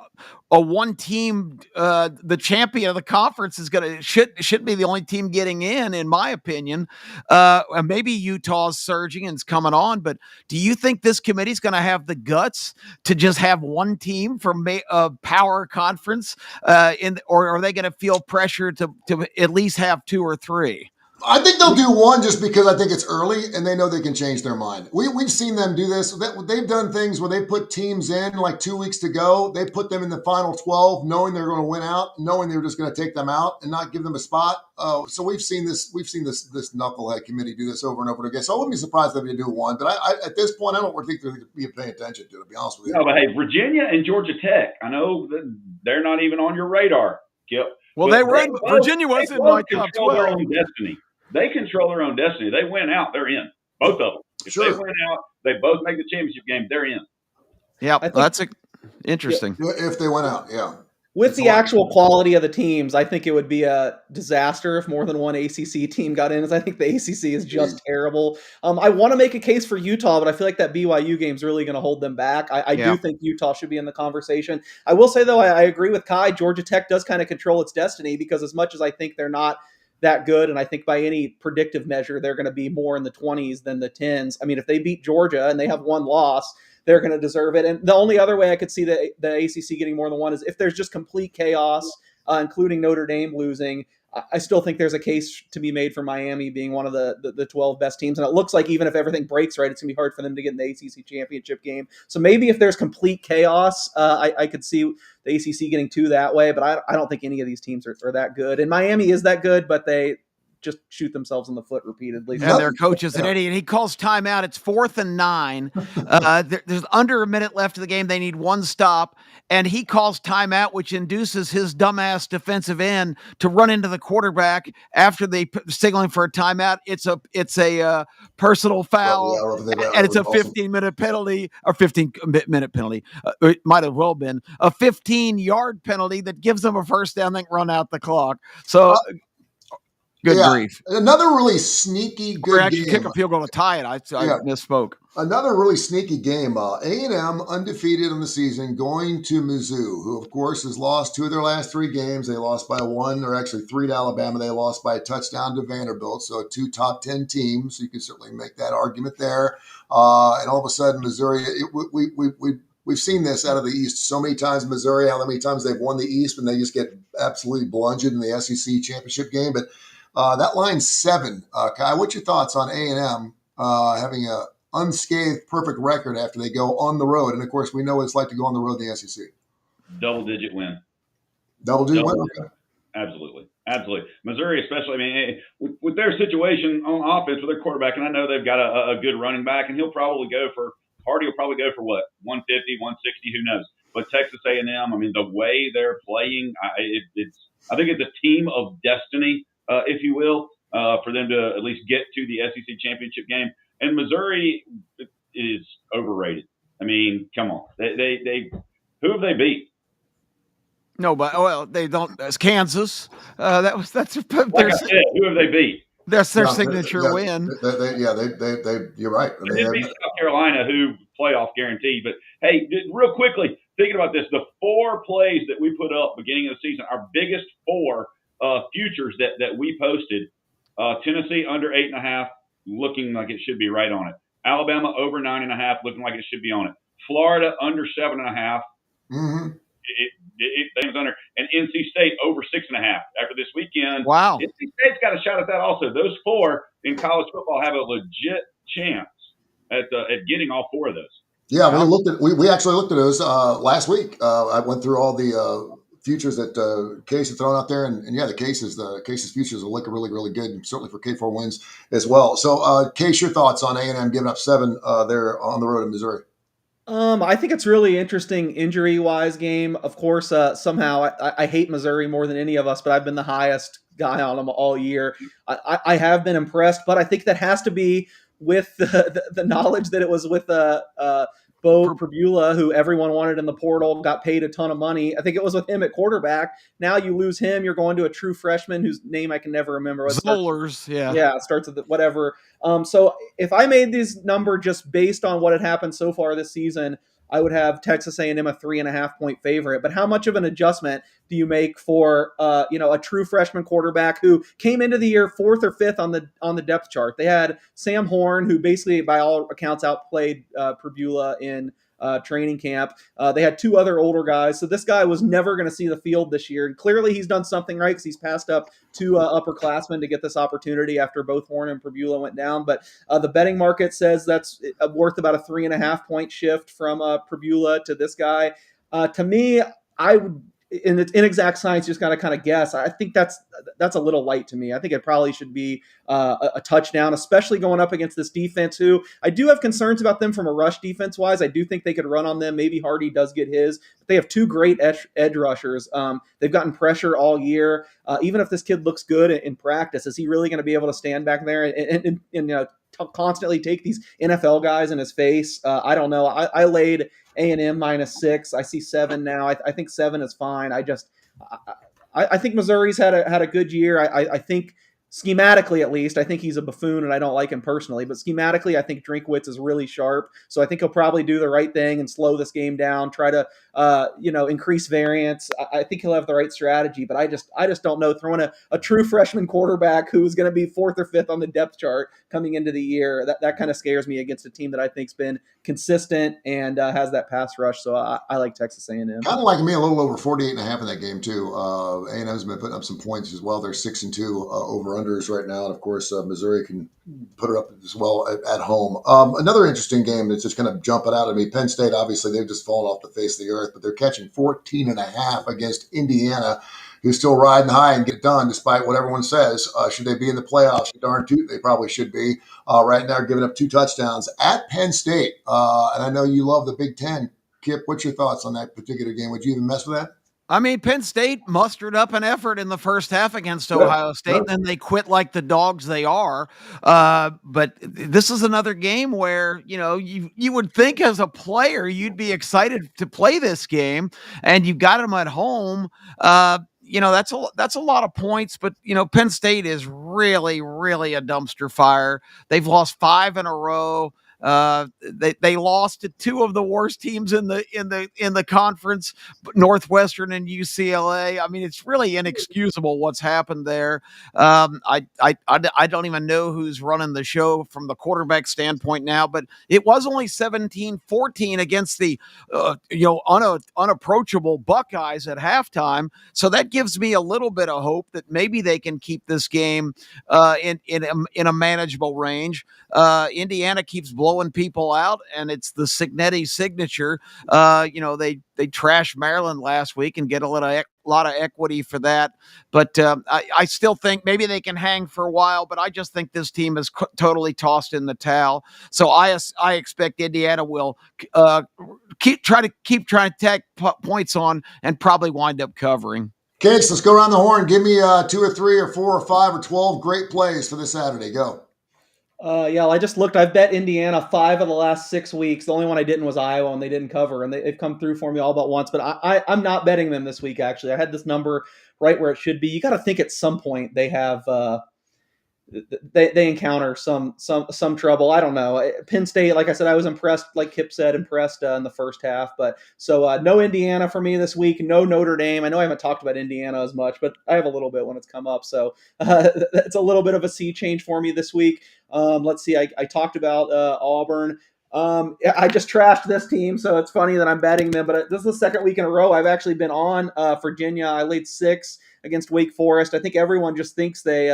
a one team, the champion of the conference should be the only team getting in my opinion. And maybe Utah's surging and it's coming on, but do you think this committee is going to have the guts to just have one team from a power conference, or are they going to feel pressure to at least have 2 or 3? I think they'll do one just because I think it's early and they know they can change their mind. We've seen them do this. They've done things where they put teams in like 2 weeks to go. They put them in the final 12, knowing they're going to win out, knowing they were just going to take them out and not give them a spot. So we've seen this knucklehead committee do this over and over again. So I wouldn't be surprised if they do one. But I at this point, I don't think they're going to be paying attention to it, to be honest with you. No, but hey, Virginia and Georgia Tech, I know that they're not even on your radar, Kip. Well, Virginia was in my top 12. Their own destiny. They control their own destiny. They win out, they're in. Both of them. If they win out, they both make the championship game, they're in. Yeah, that's interesting. If they went out, yeah. With the actual quality of the teams, I think it would be a disaster if more than one ACC team got in, as I think the ACC is just terrible. I want to make a case for Utah, but I feel like that BYU game is really going to hold them back. I do think Utah should be in the conversation. I will say, though, I agree with Kai. Georgia Tech does kind of control its destiny because as much as I think they're not that good, and I think by any predictive measure, they're going to be more in the 20s than the 10s. I mean, if they beat Georgia and they have one loss, they're going to deserve it. And the only other way I could see the ACC getting more than one is if there's just complete chaos, including Notre Dame losing. I still think there's a case to be made for Miami being one of the 12 best teams. And it looks like even if everything breaks right, it's going to be hard for them to get in the ACC championship game. So maybe if there's complete chaos, I could see the ACC getting 2 that way. But I don't think any of these teams are that good. And Miami is that good, but they just shoot themselves in the foot repeatedly. And their coach is an idiot. He calls timeout. It's 4th and 9. There's under a minute left of the game. They need one stop. And he calls timeout, which induces his dumbass defensive end to run into the quarterback after they signaling for a timeout. It's a personal foul, and it's a 15-minute penalty, or 15-minute penalty. It might have well been a 15-yard penalty that gives them a first down, then run out the clock. So. Good grief. Another really sneaky good game. Kick a field goal to tie it. I misspoke. Another really sneaky game. A&M undefeated in the season going to Mizzou, who, of course, has lost 2 of their last 3 games. They lost by 1, or actually 3 to Alabama. They lost by a touchdown to Vanderbilt. So 2 top 10 teams. So you can certainly make that argument there. And all of a sudden, Missouri, we've seen this out of the East so many times in Missouri, how many times they've won the East and they just get absolutely bludgeoned in the SEC championship game. But that line's 7. Kai, what's your thoughts on A&M having a unscathed perfect record after they go on the road? And, of course, we know what it's like to go on the road in the SEC. Double-digit win. Double-digit win? Okay. Absolutely. Missouri especially, I mean, with their situation on offense with their quarterback, and I know they've got a good running back, and Hardy will probably go for what, 150, 160, who knows. But Texas A&M, I mean, the way they're playing, I think it's a team of destiny, if you will, for them to at least get to the SEC championship game. And Missouri is overrated. I mean, come on. They who have they beat? No, but they don't. That's Kansas. That's like I said, who have they beat? That's their signature win. You're right. I mean, they beat South Carolina, who playoff guaranteed. But hey, real quickly, thinking about this, the 4 plays that we put up beginning of the season, our biggest 4 futures that we posted. Tennessee under 8.5, looking like it should be right on it. Alabama over 9.5, looking like it should be on it. Florida under 7.5. Mm-hmm. It was under, and NC State over 6.5 after this weekend. Wow. NC State's got a shot at that also. Those 4 in college football have a legit chance at getting all 4 of those. Yeah, we actually looked at those last week. I went through all the futures that Case had thrown out there, and the Case's futures will look really, really good, and certainly for K4Wins as well. So, Case, your thoughts on A&M giving up 7 there on the road in Missouri? I think it's really interesting injury-wise game. Of course, somehow I hate Missouri more than any of us, but I've been the highest guy on them all year. I have been impressed, but I think that has to be with the knowledge that it was with Bo Pribula, who everyone wanted in the portal, got paid a ton of money. I think it was with him at quarterback. Now you lose him, you're going to a true freshman whose name I can never remember. Zollers, yeah. Yeah, it starts with whatever. So if I made this number just based on what had happened so far this season, I would have Texas A&M a 3.5 point favorite. But how much of an adjustment do you make for a true freshman quarterback who came into the year fourth or fifth on the depth chart? They had Sam Horn, who basically by all accounts outplayed Pribula in training camp. They had two other older guys, so this guy was never going to see the field this year. And clearly, he's done something right because he's passed up two upperclassmen to get this opportunity after both Horn and Pribula went down. But the betting market says that's worth about a 3.5 point shift from Pribula to this guy. To me, I would. In its inexact science, just gotta kind of guess. I think that's a little light to me. I think it probably should be a touchdown, especially going up against this defense. Who I do have concerns about them from a rush defense wise. I do think they could run on them. Maybe Hardy does get his, but they have two great edge rushers. They've gotten pressure all year. Even if this kid looks good in practice, is he really going to be able to stand back there and constantly take these NFL guys in his face? I don't know. I laid A&M -6. I see 7 now. I think 7 is fine. I think Missouri's had a good year. I think schematically, at least, I think he's a buffoon, and I don't like him personally. But schematically, I think Drinkwitz is really sharp. So I think he'll probably do the right thing and slow this game down. Try to increase variance. I think he'll have the right strategy. But I just don't know. Throwing a true freshman quarterback who's going to be fourth or fifth on the depth chart coming into the year, that kind of scares me against a team that I think's been consistent and has that pass rush. So I like Texas A&M. Kind of like me, a little over 48.5 in that game too. A&M's been putting up some points as well. They're 6-2 over unders right now, and of course Missouri can put it up as well at home. Another interesting game that's just kind of jumping out at me. Penn State, obviously, they've just fallen off the face of the earth, but they're catching 14.5 against Indiana, who's still riding high and get done despite what everyone says. Should they be in the playoffs? Darn tootin', they probably should be. Right now, giving up 2 touchdowns at Penn State. And I know you love the Big Ten. Kip, what's your thoughts on that particular game? Would you even mess with that? I mean, Penn State mustered up an effort in the first half against Ohio State, and then they quit like the dogs they are. But this is another game where, you would think as a player, you'd be excited to play this game, and you got them at home. That's a lot of points, but Penn State is really, really a dumpster fire. They've lost 5 in a row. They lost to 2 of the worst teams in the conference, Northwestern and UCLA. I mean, it's really inexcusable what's happened there. I don't even know who's running the show from the quarterback standpoint now, but it was only 17-14 against the unapproachable Buckeyes at halftime. So that gives me a little bit of hope that maybe they can keep this game in a manageable range. Indiana keeps blowing people out, and it's the Cignetti signature. They trashed Maryland last week and get a lot of equity for that. But I still think maybe they can hang for a while, but I just think this team is totally tossed in the towel. So I expect Indiana will keep trying to tack points on and probably wind up covering. Kids, let's go around the horn. Give me 2 or 3 or 4 or 5 or 12 great plays for this Saturday. Go. I just looked. I've bet Indiana 5 of the last 6 weeks. The only one I didn't was Iowa, and they didn't cover, and they've come through for me all but once. But I'm not betting them this week, actually. I had this number right where it should be. You got to think at some point they have they encounter some trouble. I don't know. Penn State, like I said, I was impressed, like Kip said, in the first half. But so no Indiana for me this week. No Notre Dame. I know I haven't talked about Indiana as much, but I have a little bit when it's come up. So it's a little bit of a sea change for me this week. Let's see. I talked about Auburn. I just trashed this team, so it's funny that I'm betting them. But this is the second week in a row I've actually been on Virginia. I laid 6 against Wake Forest. I think everyone just thinks they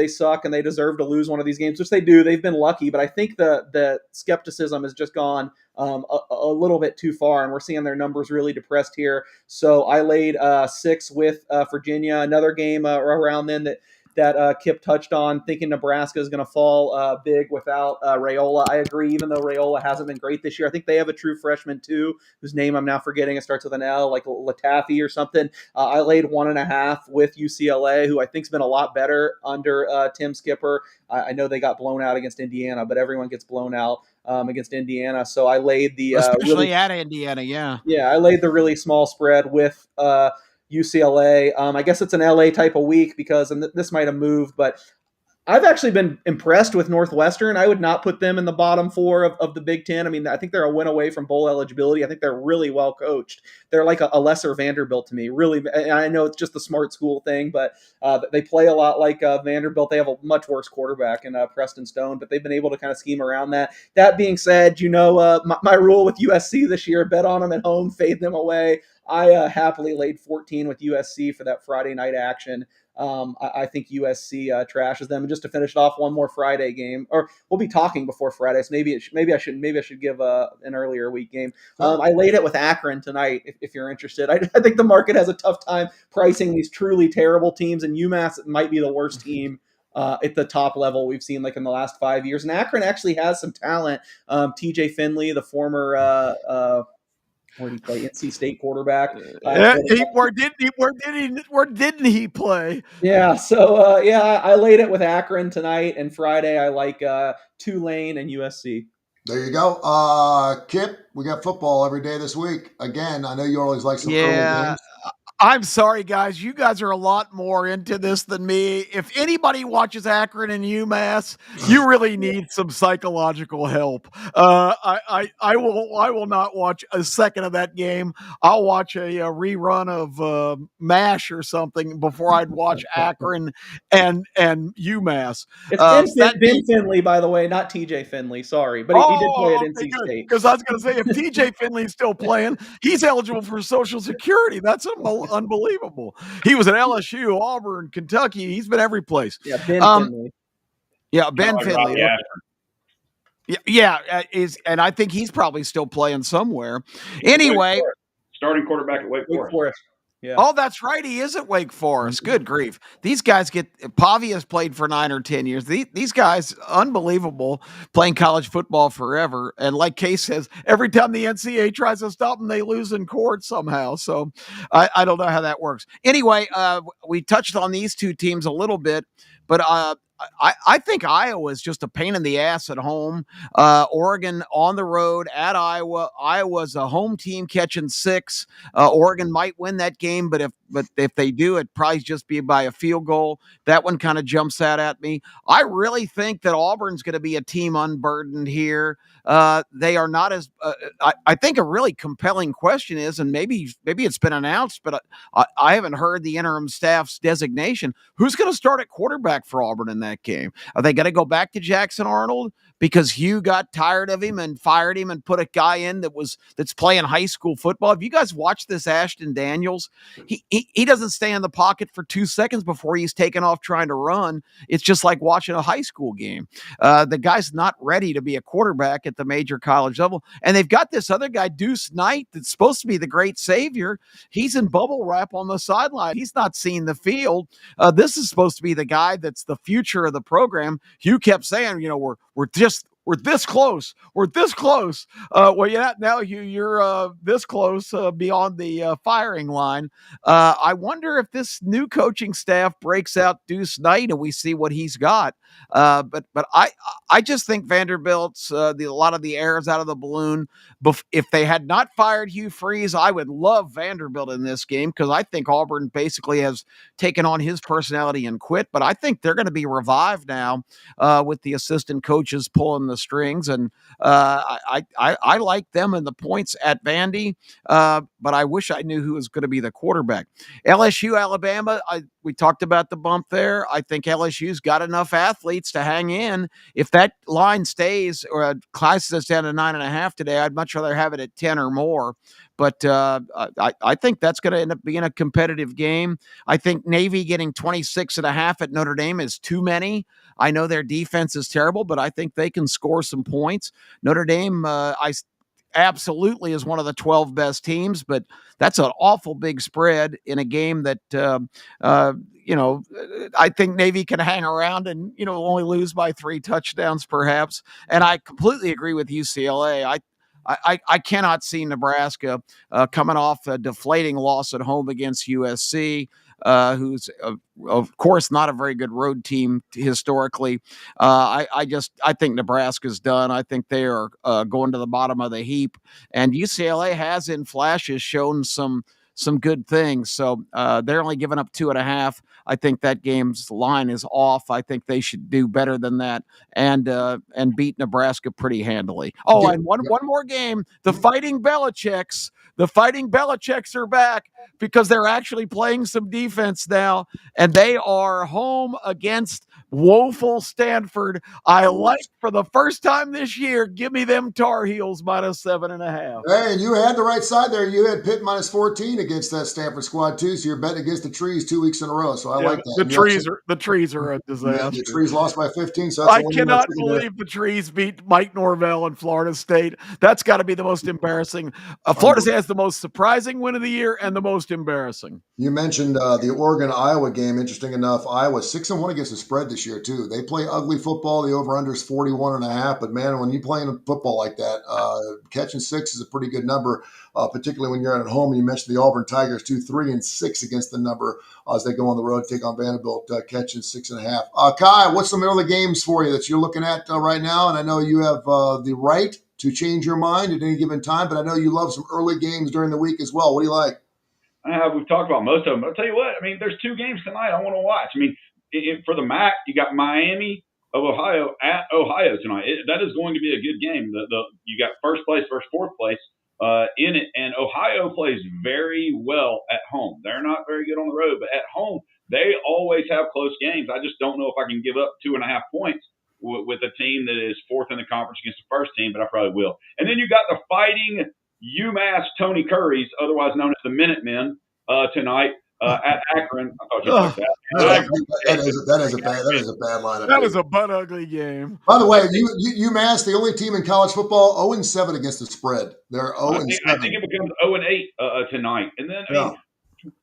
suck and they deserve to lose one of these games, which they do. They've been lucky, but I think the skepticism has just gone a little bit too far, and we're seeing their numbers really depressed here. So I laid 6 with Virginia. Another game around then that that Kip touched on, thinking Nebraska is going to fall big without Raiola. I agree, even though Raiola hasn't been great this year. I think they have a true freshman too, whose name I'm now forgetting. It starts with an L, like Latafi or something. I laid 1.5 with UCLA, who I think's been a lot better under Tim Skipper. I know they got blown out against Indiana, but everyone gets blown out against Indiana. So I laid the especially at Indiana, yeah, I laid the really small spread with UCLA. I guess it's an LA type of week because, and this might have moved, but I've actually been impressed with Northwestern. I would not put them in the bottom 4 of the Big Ten. I mean, I think they're a win away from bowl eligibility. I think they're really well coached. They're like a lesser Vanderbilt to me, really. And I know it's just the smart school thing, but they play a lot like Vanderbilt. They have a much worse quarterback in Preston Stone, but they've been able to kind of scheme around that. That being said, my rule with USC this year, bet on them at home, fade them away. I happily laid 14 with USC for that Friday night action. I think USC trashes them. And just to finish it off, one more Friday game, or we'll be talking before Friday, so maybe I should give an earlier week game. I laid it with Akron tonight. If you're interested, I think the market has a tough time pricing these truly terrible teams, and UMass might be the worst team at the top level we've seen like in the last 5 years. And Akron actually has some talent. TJ Finley, the former where did he play? NC State quarterback. where didn't he play? Yeah, so I laid it with Akron tonight, and Friday I like Tulane and USC. There you go. Kip, we got football every day this week. Again, I know you always like some early games. I'm sorry, guys. You guys are a lot more into this than me. If anybody watches Akron and UMass, you really need some psychological help. I will not watch a second of that game. I'll watch a rerun of MASH or something before I'd watch Akron and UMass. It's Ben Finley, by the way, not TJ Finley. Sorry, but he did play at NC State. Because I was going to say, if TJ Finley's still playing, he's eligible for Social Security. That's unbelievable. He was at LSU, Auburn, Kentucky. He's been every place. Yeah, Ben Finley. Yeah, Ben Finley. And I think he's probably still playing somewhere. Anyway, starting quarterback at Wake Forest. Yeah. Oh, that's right. He is at Wake Forest. Good grief. These guys Pavia's played for 9 or 10 years. These guys, unbelievable, playing college football forever. And like Case says, every time the NCAA tries to stop them, they lose in court somehow. So I don't know how that works. Anyway, we touched on these two teams a little bit, but I think Iowa is just a pain in the ass at home. Oregon on the road at Iowa. Iowa's a home team catching 6. Oregon might win that game, but if they do, it'd probably just be by a field goal. That one kind of jumps out at me. I really think that Auburn's going to be a team unburdened here. They are not as. I think a really compelling question is, and maybe it's been announced, but I haven't heard the interim staff's designation. Who's going to start at quarterback for Auburn in that game? Are they going to go back to Jackson Arnold because Hugh got tired of him and fired him and put a guy in that's playing high school football? If you guys watch this Ashton Daniels, he doesn't stay in the pocket for 2 seconds before he's taken off trying to run. It's just like watching a high school game. The guy's not ready to be a quarterback at the major college level. And they've got this other guy, Deuce Knight, that's supposed to be the great savior. He's in bubble wrap on the sideline. He's not seeing the field. This is supposed to be the guy that's the future of the program. Hugh kept saying, we're this close. We're this close. Well, yeah, now you're this close beyond the firing line. I wonder if this new coaching staff breaks out Deuce Knight and we see what he's got. But I just think Vanderbilt's a lot of the air is out of the balloon. If they had not fired Hugh Freeze, I would love Vanderbilt in this game because I think Auburn basically has taken on his personality and quit. But I think they're going to be revived now with the assistant coaches pulling the strings, and I like them and the points at Vandy, but I wish I knew who was going to be the quarterback. LSU, Alabama, we talked about the bump there. I think LSU's got enough athletes to hang in. If that line stays or classes us down to 9.5 today, I'd much rather have it at 10 or more. But I think that's going to end up being a competitive game. I think Navy getting 26.5 at Notre Dame is too many. I know their defense is terrible, but I think they can score some points. Notre Dame, absolutely is one of the 12 best teams, but that's an awful big spread in a game that, I think Navy can hang around and, only lose by 3 touchdowns perhaps. And I completely agree with UCLA. I cannot see Nebraska coming off a deflating loss at home against USC, who's of course not a very good road team historically. I think Nebraska's done. I think they are going to the bottom of the heap, and UCLA has in flashes shown some good things. So they're only giving up 2.5. I think that game's line is off. I think they should do better than that and beat Nebraska pretty handily. Oh, and one more game. The Fighting Belichicks. The Fighting Belichicks are back because they're actually playing some defense now, and they are home against woeful Stanford. I like for the first time this year, give me them Tar Heels -7.5. Hey, and you had the right side there. You had Pitt -14 against that Stanford squad too. So you're betting against the Trees 2 weeks in a row. So I like that. The Trees are a disaster. The Trees lost by 15. So that's I cannot believe the Trees beat Mike Norvell and Florida State. That's got to be the most embarrassing. Florida State has the most surprising win of the year and the most embarrassing. You mentioned the Oregon-Iowa game. Interesting enough, Iowa 6-1 against the spread this year too. They play ugly football. The over/under is 41.5. But man, when you play in football like that, catching 6 is a pretty good number, particularly when you're at home. You mentioned the Auburn Tigers 2-3-6 against the number as they go on the road to take on Vanderbilt, catching 6.5. Kai, what's some other games for you that you're looking at right now? And I know you have the right to change your mind at any given time, but I know you love some early games during the week as well. What do you like? We've talked about most of them. I'll tell you what. I mean, there's 2 games tonight I want to watch. I mean, for the MAC, you got Miami of Ohio at Ohio tonight. That is going to be a good game. You got first place versus fourth place in it, and Ohio plays very well at home. They're not very good on the road, but at home they always have close games. I just don't know if I can give up 2.5 points with a team that is fourth in the conference against the first team, but I probably will. And then you got the Fighting UMass Tony Currys, otherwise known as the Minutemen, tonight at Akron. I thought you liked that. That is a bad lineup. That was a butt ugly game. By the way, UMass, the only team in college football, 0-7 against the spread. They're 0-7. I think it becomes 0-8 tonight. And then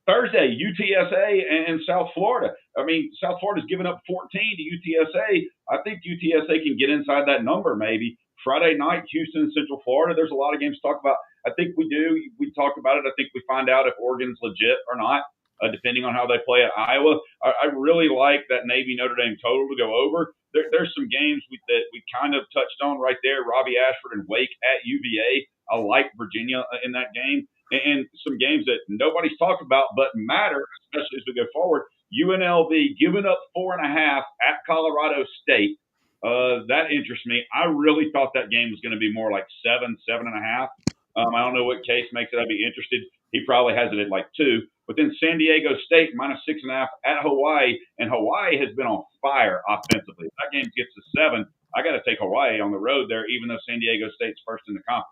Thursday, UTSA and South Florida. I mean, South Florida's given up 14 to UTSA. I think UTSA can get inside that number maybe. Friday night, Houston and Central Florida. There's a lot of games to talk about. I think we do. We talked about it. I think we find out if Oregon's legit or not, depending on how they play at Iowa. I really like that Navy Notre Dame total to go over. There's some games that we kind of touched on right there. Robbie Ashford and Wake at UVA. I like Virginia in that game. And some games that nobody's talked about but matter, especially as we go forward. UNLV giving up 4.5 at Colorado State. That interests me. I really thought that game was going to be more like 7.5. I don't know what Case makes it. I'd be interested. He probably has it at like 2. But then San Diego State -6.5 at Hawaii, and Hawaii has been on fire offensively. If that game gets to 7, I got to take Hawaii on the road there, even though San Diego State's first in the conference.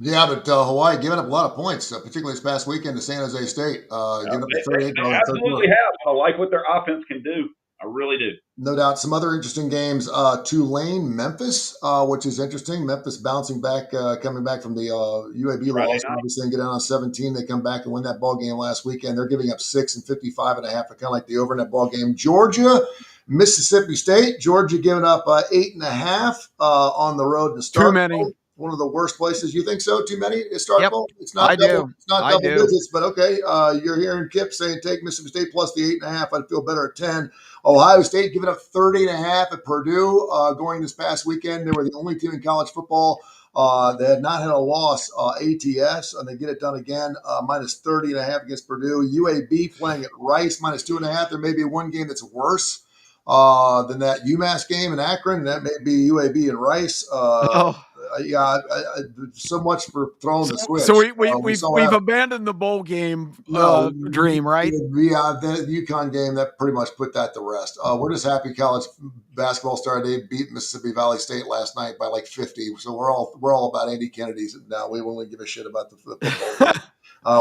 Yeah, but Hawaii giving up a lot of points, particularly this past weekend to San Jose State. Giving up 38. They absolutely have. I like what their offense can do. I really do. No doubt. Some other interesting games. Tulane, Memphis, which is interesting. Memphis bouncing back, coming back from the UAB loss. Obviously, they get down on 17. They come back and win that ball game last weekend. They're giving up 6 and 55.5. Kind of like the over in that ball game. Georgia, Mississippi State. Georgia giving up 8.5 on the road to start. Too many. One of the worst places. You think so? Too many to start? Yep. It's not double digits, but okay. You're hearing Kip saying take Mississippi State plus the 8.5. I'd feel better at 10. Ohio State giving up 30.5 at Purdue going this past weekend. They were the only team in college football that had not had a loss ATS, and they get it done again. Minus 30.5 against Purdue. UAB playing at Rice minus 2.5. There may be one game that's worse than that UMass game in Akron, and that may be UAB and Rice. So much for throwing the switch. So we've abandoned the bowl game dream, right? Yeah, the UConn game that pretty much put that to rest. We're just happy college basketball started. They beat Mississippi Valley State last night by like 50. So we're all about Andy Kennedy's now. We won't give a shit about the football.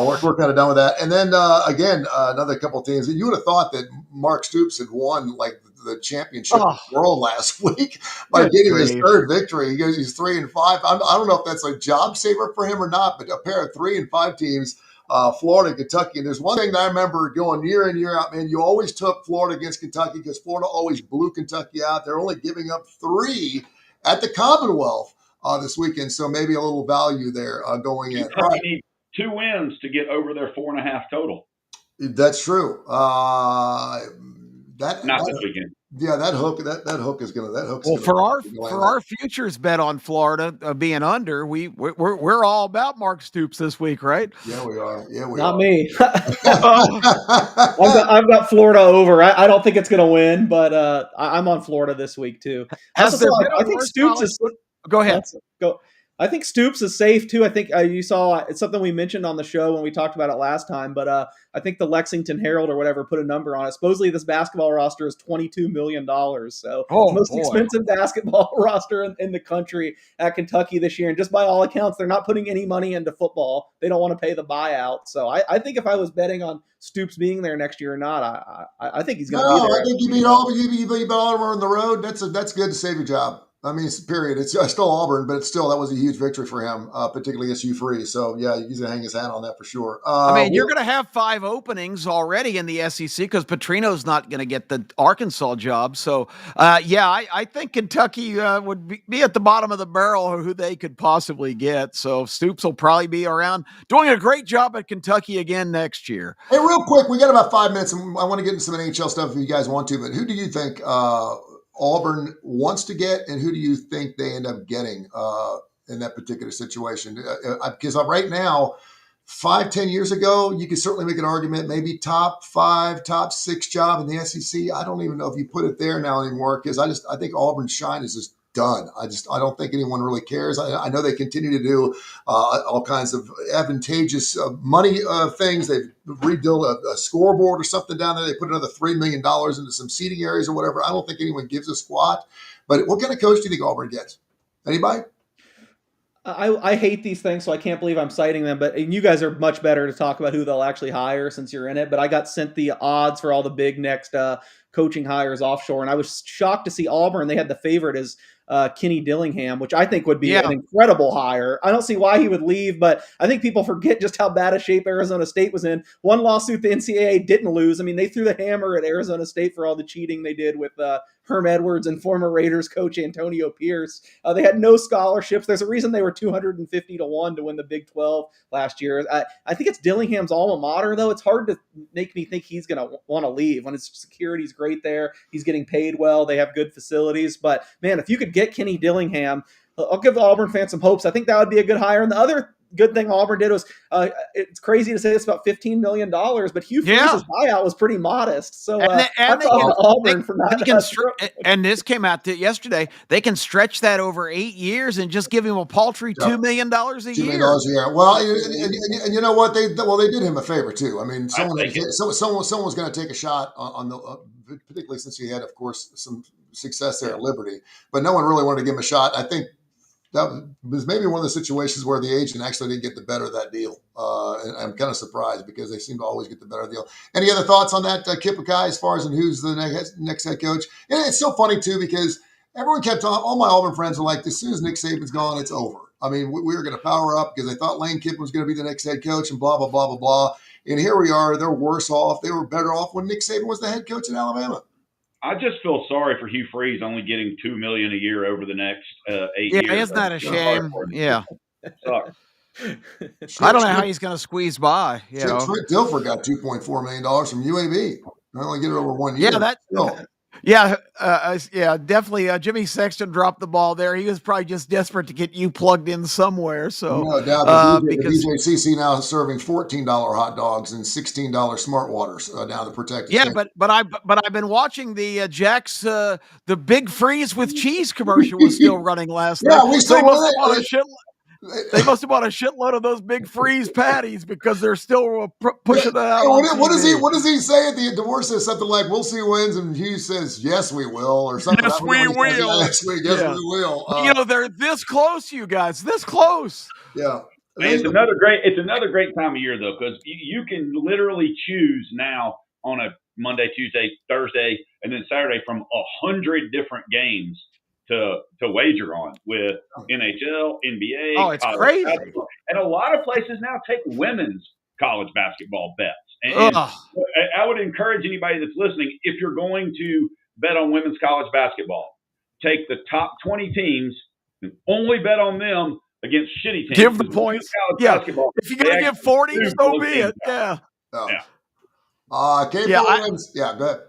We're kind of done with that. And then again, another couple of teams. You would have thought that Mark Stoops had won like the championship of the world last week by getting his third victory. He goes, he's 3-5. I don't know if that's a job saver for him or not, but a pair of 3 and 5 teams, Florida and Kentucky. And there's one thing that I remember going year in, year out, man, you always took Florida against Kentucky because Florida always blew Kentucky out. They're only giving up 3 at the Commonwealth this weekend. So maybe a little value there going in. Kentucky needs 2 wins to get over their 4.5 total. That's true. Not this weekend. Yeah, that hook is gonna. Well, for our futures bet on Florida being under, we're all about Mark Stoops this week, right? Yeah, we are. Not me. I've got Florida over. I don't think it's gonna win, but I'm on Florida this week too. I think Stoops is. Go ahead. Go. I think Stoops is safe too. I think you saw it's something we mentioned on the show when we talked about it last time. But I think the Lexington Herald or whatever put a number on it. Supposedly this basketball roster is $22 million. So most expensive basketball roster in the country at Kentucky this year. And just by all accounts, they're not putting any money into football. They don't want to pay the buyout. So I think if I was betting on Stoops being there next year or not, I think he's going to be there. I think you beat Auburn on the road. That's good to save your job. I mean, period. It's still Auburn, but that was a huge victory for him, particularly against U3. So, yeah, he's going to hang his hat on that for sure. You're going to have 5 openings already in the SEC because Petrino's not going to get the Arkansas job. So, I think Kentucky would be at the bottom of the barrel who they could possibly get. So, Stoops will probably be around doing a great job at Kentucky again next year. Hey, real quick, we got about 5 minutes, and I want to get into some NHL stuff if you guys want to, but who do you think Auburn wants to get, and who do you think they end up getting in that particular situation? Because right now, 5-10 years ago, you could certainly make an argument, maybe top 5, top 6 job in the SEC. I don't even know if you put it there now anymore because I think Auburn's shine is just done. I don't think anyone really cares. I know they continue to do all kinds of advantageous money things. They've rebuilt a scoreboard or something down there. They put another $3 million into some seating areas or whatever. I don't think anyone gives a squat. But what kind of coach do you think Auburn gets? Anybody? I hate these things, so I can't believe I'm citing them. But you guys are much better to talk about who they'll actually hire since you're in it. But I got sent the odds for all the big next coaching hires offshore, and I was shocked to see Auburn. They had the favorite as Kenny Dillingham, which I think would be an incredible hire. I don't see why he would leave, but I think people forget just how bad a shape Arizona State was in. One lawsuit the NCAA didn't lose. I mean, they threw the hammer at Arizona State for all the cheating they did with Herm Edwards and former Raiders coach Antonio Pierce. They had no scholarships. There's a reason they were 250-1 to win the Big 12 last year. I think it's Dillingham's alma mater, though. It's hard to make me think he's going to want to leave when his security's great there. He's getting paid well. They have good facilities. But, man, if you could get Kenny Dillingham, I'll give the Auburn fans some hopes. I think that would be a good hire. And the other good thing Auburn did was, it's crazy to say it's about $15 million, but Hugh Freeze's buyout was pretty modest. So and this came out yesterday. They can stretch that over 8 years and just give him a paltry $2 million a year. $2 million a year. Well, and you know what? They did him a favor too. I mean, someone's going to take a shot on the, particularly since he had, of course, some success there at Liberty, but no one really wanted to give him a shot. I think that was maybe one of the situations where the agent actually didn't get the better of that deal. And I'm kind of surprised because they seem to always get the better deal. Any other thoughts on that, Kip or Kai, as far as who's the next head coach? And it's so funny, too, because everyone kept on, all my Auburn friends were like, as soon as Nick Saban's gone, it's over. I mean, we were going to power up because they thought Lane Kiffin was going to be the next head coach and blah, blah, blah, blah, blah. And here we are. They're worse off. They were better off when Nick Saban was the head coach in Alabama. I just feel sorry for Hugh Freeze only getting $2 million a year over the next 8 years. Yeah, isn't that a shame? Yeah, sucks. I don't know how he's going to squeeze by. Trent Dilfer got $2.4 million from UAB. I only get it over 1 year. Definitely. Jimmy Sexton dropped the ball there. He was probably just desperate to get you plugged in somewhere. So no doubt, because DJCC now is serving $14 hot dogs and $16 smart waters down the protected. Yeah, but I've been watching the Jack's the Big Freeze with cheese commercial was still running last night. Yeah, we still They must have bought a shitload of those Big Freeze patties because they're still pushing that out. What does he say at the divorce? Says something like, "We'll see who wins," and he says, "Yes, we will," or something. Yes, we will. Yes, we will. They're this close, you guys. This close. Yeah. It's another great time of year though, because you can literally choose now on a Monday, Tuesday, Thursday, and then Saturday from 100 different games to wager on with NHL, NBA, Oh, it's college crazy. basketball. And a lot of places now take women's college basketball bets. And Ugh. I would encourage anybody that's listening, if you're going to bet on women's college basketball, take the top 20 teams and only bet on them against shitty teams. Give the points. Yeah. Basketball, If you're going to give 40, so be it. Yeah. Oh. Yeah. K4Wins. Yeah, go ahead.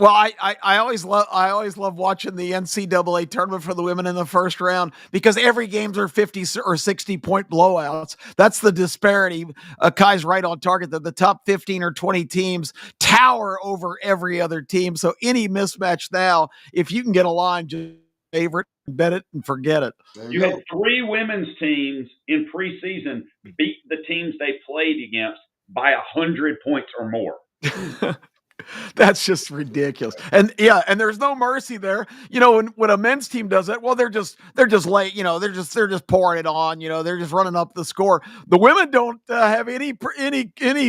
Well, I always love watching the NCAA tournament for the women in the first round because every games are 50 or 60 point blowouts. That's the disparity. Kai's right on target that the top 15 or 20 teams tower over every other team. So any mismatch now, if you can get a line, just favorite, bet it, and forget it. You had 3 women's teams in preseason beat the teams they played against by 100 points or more. That's just ridiculous. And there's no mercy there. When a men's team does it, well, they're just late, they're just pouring it on, they're just running up the score. The women don't have any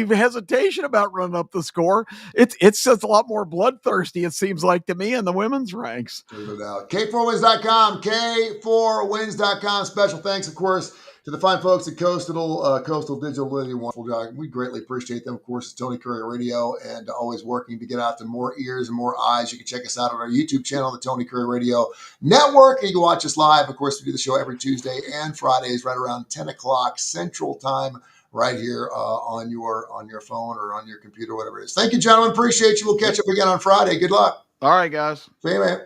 hesitation about running up the score. It's just a lot more bloodthirsty, it seems like to me, in the women's ranks. K4Wins.com, K4Wins.com. Special thanks, of course, to the fine folks at Coastal Digital, doing a wonderful job. We greatly appreciate them. Of course, it's Tony Kurre Radio, and always working to get out to more ears and more eyes. You can check us out on our YouTube channel, the Tony Kurre Radio Network, and you can watch us live. Of course, we do the show every Tuesday and Fridays, right around 10 o'clock Central Time, right here on your phone or on your computer, whatever it is. Thank you, gentlemen. Appreciate you. We'll catch up again on Friday. Good luck. All right, guys. See you, man.